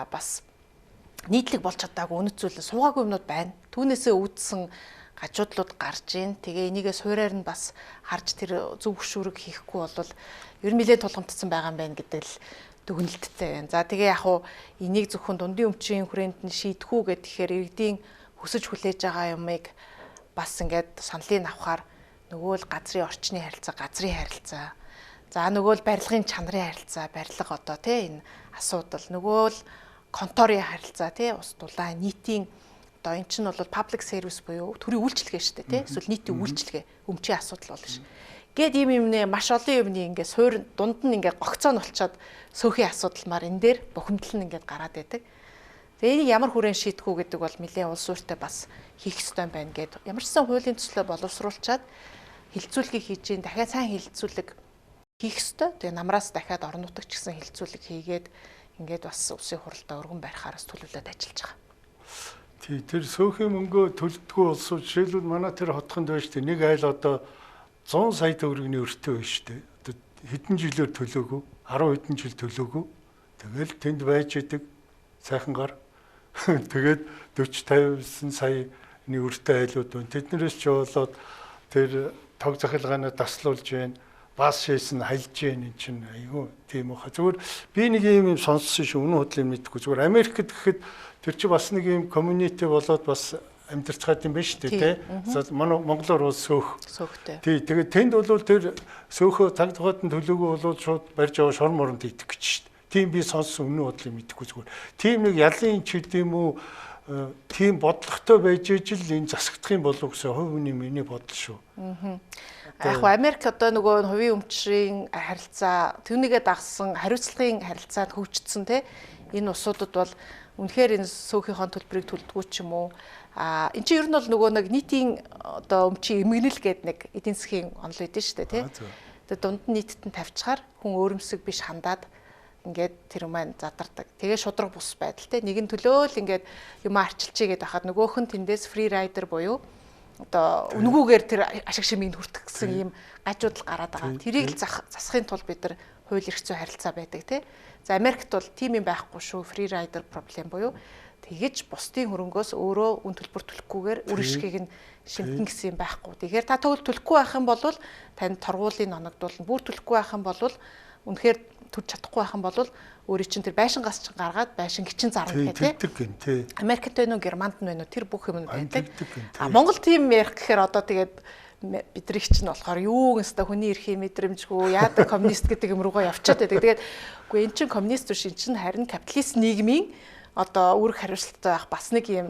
бас нийтлэг болж чадаагүй үнэт зүйл суугаагүй юмнууд байна. Түүнээсээ үүдсэн гажуудлууд гарч ийн. Тэгээ энийгээ суурьаар нь бас харж тэр зөв хөшүүрэг хийхгүй бол ер нь нэлээд тулгамдсан байгаа юм байна гэдэг л дүгнэлттэй байна. За тэгээ яг уу энийг зөвхөн дундын өмчийн хүрээнд нь шийдэхүү гэхээр иргэдийн хүсэж хүлээж байгаа юмыг бас ингээд саналын авахаар нөгөө л газрын орчны харилцаа, газрын харилцаа. За нөгөө л барилгын чанарын харилцаа, барилга одоо тий энэ асуудал, нөгөө л конторын харилцаа тий ус дулаан нийтийн одоо эн чинь бол public service буюу төрийн үйлчилгээ шүү дээ тий эсвэл нийтийн үйлчилгээ өмчийн асуудал болно ш. Гэт ийм юмнээ маш олон юмны ингээд суур дунд нь ингээд гогцоо нь болчиход сөөхий асуудалмаар энэ дээр бухимдал нь ингээд гараад байдаг. Тэгээ энийг ямар хүрээнд шийдэхүү гэдэг бол нэлээд улс суурьтай бас хийх ёстой юм байна гэд ямар ч сан хуулийн төслөө боловсруулчаад хилцүүлгийг хийж ин дахиад сайн хилцүүлэг хийх ёстой. Тэгээ намраас дахиад орон нутагч гэсэн хилцүүлэг хийгээд ингээд бас улсын хурлдаа өргөн барихаараас төлөвлөд ажиллаж байгаа. Тий, тэр сөөхий мөнгөө төлдгөө улсууд жишээлбэл манай тэр хотхонд байж тээ нэг айл одоо 100 сая төгрөгийн өртөө байна шүү дээ. Одоо хэдэн жилээр төлөөгүй, 10 хэдэн жил төлөөгүй. Тэгэл тэнд байж идэг сайхангаар тэгээд 40-50 саяны өртөө айлууд байна. Тэднэрээс ч болоод тэр тог захилгаанаа таслуулж байна. Бас шээс нь хайлж байна эн чинь айгүй тийм үү. Зүгээр би нэг юм сонссон шүү. Үнэн худлыг мэдэхгүй. Зүгээр Америкт гэхэд тэр чи бас нэг юм community болоод бас амьдарцгаад юм байна шүү дээ, тий. Манай Монголоор бол сөөхтэй. Тий, тэгээд тэнд бол тэр сөөхөө цаг тухайд нь төлөөгүй бол шууд барьж аваа шор моронд идэх гэж шүү дээ. Тийм би сонссон үнэн худлыг мэдэхгүй зүгээр. Тийм нэг ялын ч гэдэм үү тийм бодлоготой байж ижил энэ засагдах юм болов гэсэн хувь хүний миний бодол шүү. Яг Америк одоо нөгөө хувийн өмчийн харилцаа түүнийгээ дагсан хариуцлагын харилцаанд хөгжсөн тий. Энэ усуудад бол үнэхээр энэ сөөхийнхөө төлбөрийг төлдгүү ч юм уу. Энд чинь ер нь бол нөгөө нэг нийтийн одоо өмчийн эмгэнэл гэдэг нэг эдийн засгийн онол өгдөн шүү дээ тий. Тэгээд дунд нь нийтэд нь тавьчихаар хүн өөрөмсөг биш хандаад ингээд тэр маань задардаг. Тэгээ шудраг бус байдалтай. Нэг нь төлөөл ингээд юм арчилчээ гэдээ хахад нөгөөх нь тэндээс free rider буюу одоо үнгүүгээр тэр ашиг шимийг хүртэх гэсэн ийм гажуудал гараад байгаа. Тэрийг л засахын тулд бид нар хууль эрх зүйн харилцаа байдаг тий. За Америкт бол тийм юм байхгүй шүү. Free rider проблем буюу тэгэж бусдын хөрөнгөөс өөрөө үн төлбөр төлөхгүйгээр үр ашгийг нь шимтэн гэсэн юм байхгүй. Тэгэхээр та тэгвэл төлөхгүй байх юм бол танд торгуулийг оногдуулна. Бүр төлөхгүй байх юм бол үнэхээр төрж чадахгүй байх юм бол өөрийн чинь тэр байшингаас чинь гаргаад байшинг чинь зарна гэдэг тий. Америкт байна уу, Германд байна уу тэр бүх юм байдаг. Монгол тийм ярих гэхээр одоо тэгээд бидний чинь болохоор юу гэстэй хүний эрхийн мэдрэмжгүй яадаг коммунист гэдэг юм руугаа явчихад байдаг. Тэгээд үгүй эн чинь коммунист биш, эн чинь харин капиталист нийгмийн одоо үүрэг хариуцлагатай байх бас нэг юм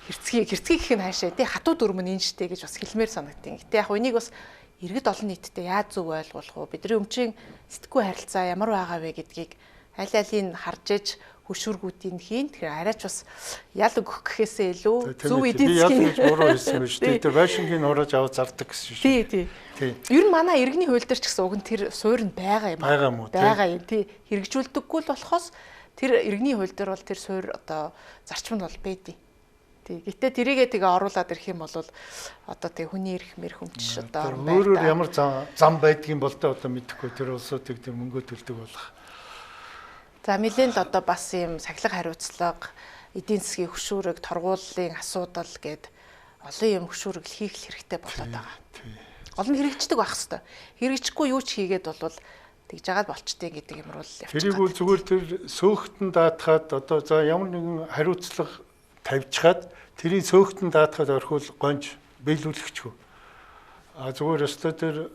хэрцгий гэх нь хаашаа тий хатуу дүрм нь энэ штэ гэж бас хэлмээр санагдтiin. Гэтэ яг энийг бас иргэд олон нийтэд яаж зөв ойлгуулах вэ? Бидний өмчийн сэтггүй харилцаа ямар байгаа вэ гэдгийг аль алийг харж иж хөшүүргүүдийн хийн. Тэгэхээр арайч бас ял өгөх гэхээсээ илүү зөв эдийн засгийн ял гэж буруу хэлсэн юм шүү дээ. Тэр байшингийн уураж аваад зардаг гэсэн шүү дээ. Тий. Ер нь манай иргэний хууль дээр ч гэсэн уг нь тэр суурь нь байгаа юм. Байгаа юм тий. Хэрэгжүүлдэггүй л болохоос тэр иргэний хууль дээр бол тэр суурь одоо зарчманд бол байдیں۔ Тий. Гэтэ тэрийгээ тэгээ оруулаад ирэх юм бол одоо тэг хүний эрх мэр хүмч одоо өөрөөр ямар зам байдгийн бол одоо мэдэхгүй тэр улсуудыг тэг мөнгө төлдөг болох. За нэлээд л одоо бас юм сахилга хариуцлага, эдийн засгийн хөшүүрэг, торгуулийн асуудал гээд олон юм хөшүүрэг хийх хэрэгтэй болоод байгаа. Гол нь хэрэгждэг байх хэвээр. Хэрэгжихгүй юу ч хийгээд бол тэгж жагаад болчтой гэдэг юм руу л явчих. Тэрийг үл зүгээр тэр сөөхтөн даатахад одоо за ямар нэгэн хариуцлага тавьчихад тэрийг сөөхтөн даатахад орхивол гонж биелүүлэхчгүй. Зүгээр өстой тэр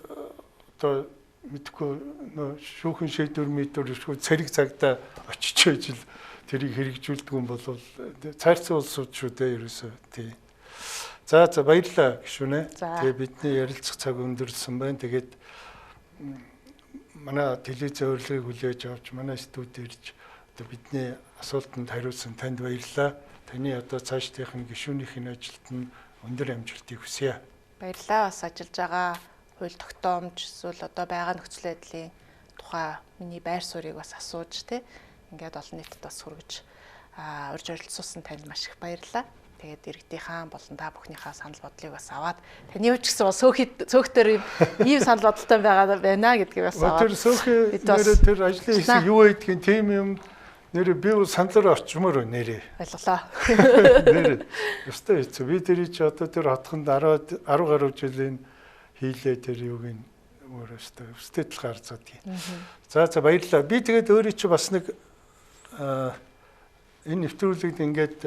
одоо мэдгүй шүүхэн шийдвэр мэдвэр эсвэл цэрэг цагта очиж ижил тэрийг хэрэгжүүлдэг юм бол цаарцсан улсууд шүү дээ ерөөсөө тий. За баярлалаа гişүнэ. Тэгээ бидний ярилцах цаг өндөрлсөн байна. Тэгээд манай телевизийн урилгыг хүлээж авч манай студид ирж одоо бидний асуултанд хариулсан танд баярлалаа. Таны одоо цаашдынхын гишүүнийхний ажилд нь өндөр амжилтыг хүсье. Баярлалаа. Бас ажиллаж байгаа хууль тогтоомж эсвэл одоо байгаа нөхцөл байдлын тухай миний байр суурийг бас асууж тий ингээд олон нийтэд бас хүргэж урьж оролцуулсан танд маш их баярлалаа. Тэгээд иргэдийнхаа болон та бүхнийхээ санал бодлыг бас аваад таны хувьд ч гэсэн цөөхтөр ийм санал бодолтой байгаа байна гэдгийг бас аваад тэр цөөхөө нэрээ тэр ажлын хэсэг юу байдгийг тийм юм нэрээ би бол саналаар очимоор нэрээ ойлголоо. Нэрээ өстой хэцүү. Би тэрий чи одоо тэр хотхонд 10 гаруй жилийн хийлээ тэр юуг нь өөрөөсөө өстэйтэл гарцаад тийм. За баярлалаа. Би тэгээд өөрөө чи бас нэг энэ нэвтрүүлэгт ингээд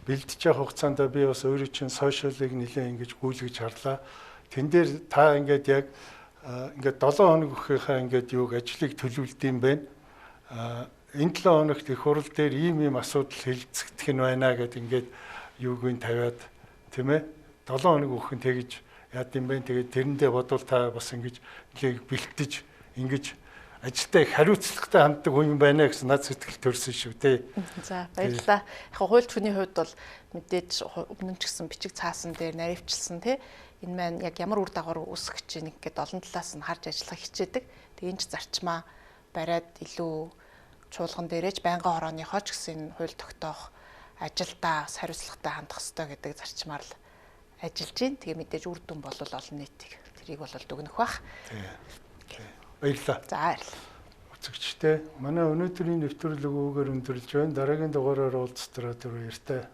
бэлдэж явах хугацаанд би бас өөрөө чинь сошиалыг нэлээд ингэж гүйлгэж харлаа. Тэн дээр та ингээд яг ингээд 7 хоног өгөхийнхаа ингээд юуг ажлыг төлөвлөдөм байна. Энэ 7 хоногт их хурал дээр ийм асуудал хэлцэгдэх нь байна гэд ингээд юуг нь тавиад тийм ээ 7 хоног өгөх нь тэгэж яад юм бэ. Тэгээд тэрэндээ бодвол та бас ингэж бэлтэж ингэж ажилтаа их хариуцлагатай ханддаг хүн юм байна гэсэн над сэтгэл төрсөн шүү дээ. За баярлалаа. Яг хууль зүйн хувьд бол мэдээж өмнө ч гэсэн бичиг цаасан дээр наривчилсан тий. Энэ маань яг ямар үр дагавар үүсгэж ийн ингээд олон талаас нь харж ажиллах хичээдэг. Тэгээ энэ ч зарчмаа бариад илүү чуулган дээрэж байнгын хорооныхоо ч гэсэн хууль тогтоох ажилдаа хариуцлагатай хандах хэрэгтэй гэдэг зарчмаар л ажиллаж байна. Тэгээ мэдээж үр дүн бол олон нийтийг тэрийг бол дүгнэх бах. Баярлалаа. За баярлалаа. Үзэгчтэй манай өнөөдрийн нэвтрүүлэг үүгээр өндөрлж байна. Дараагийн дугаараар уулзтраа түр баяртай.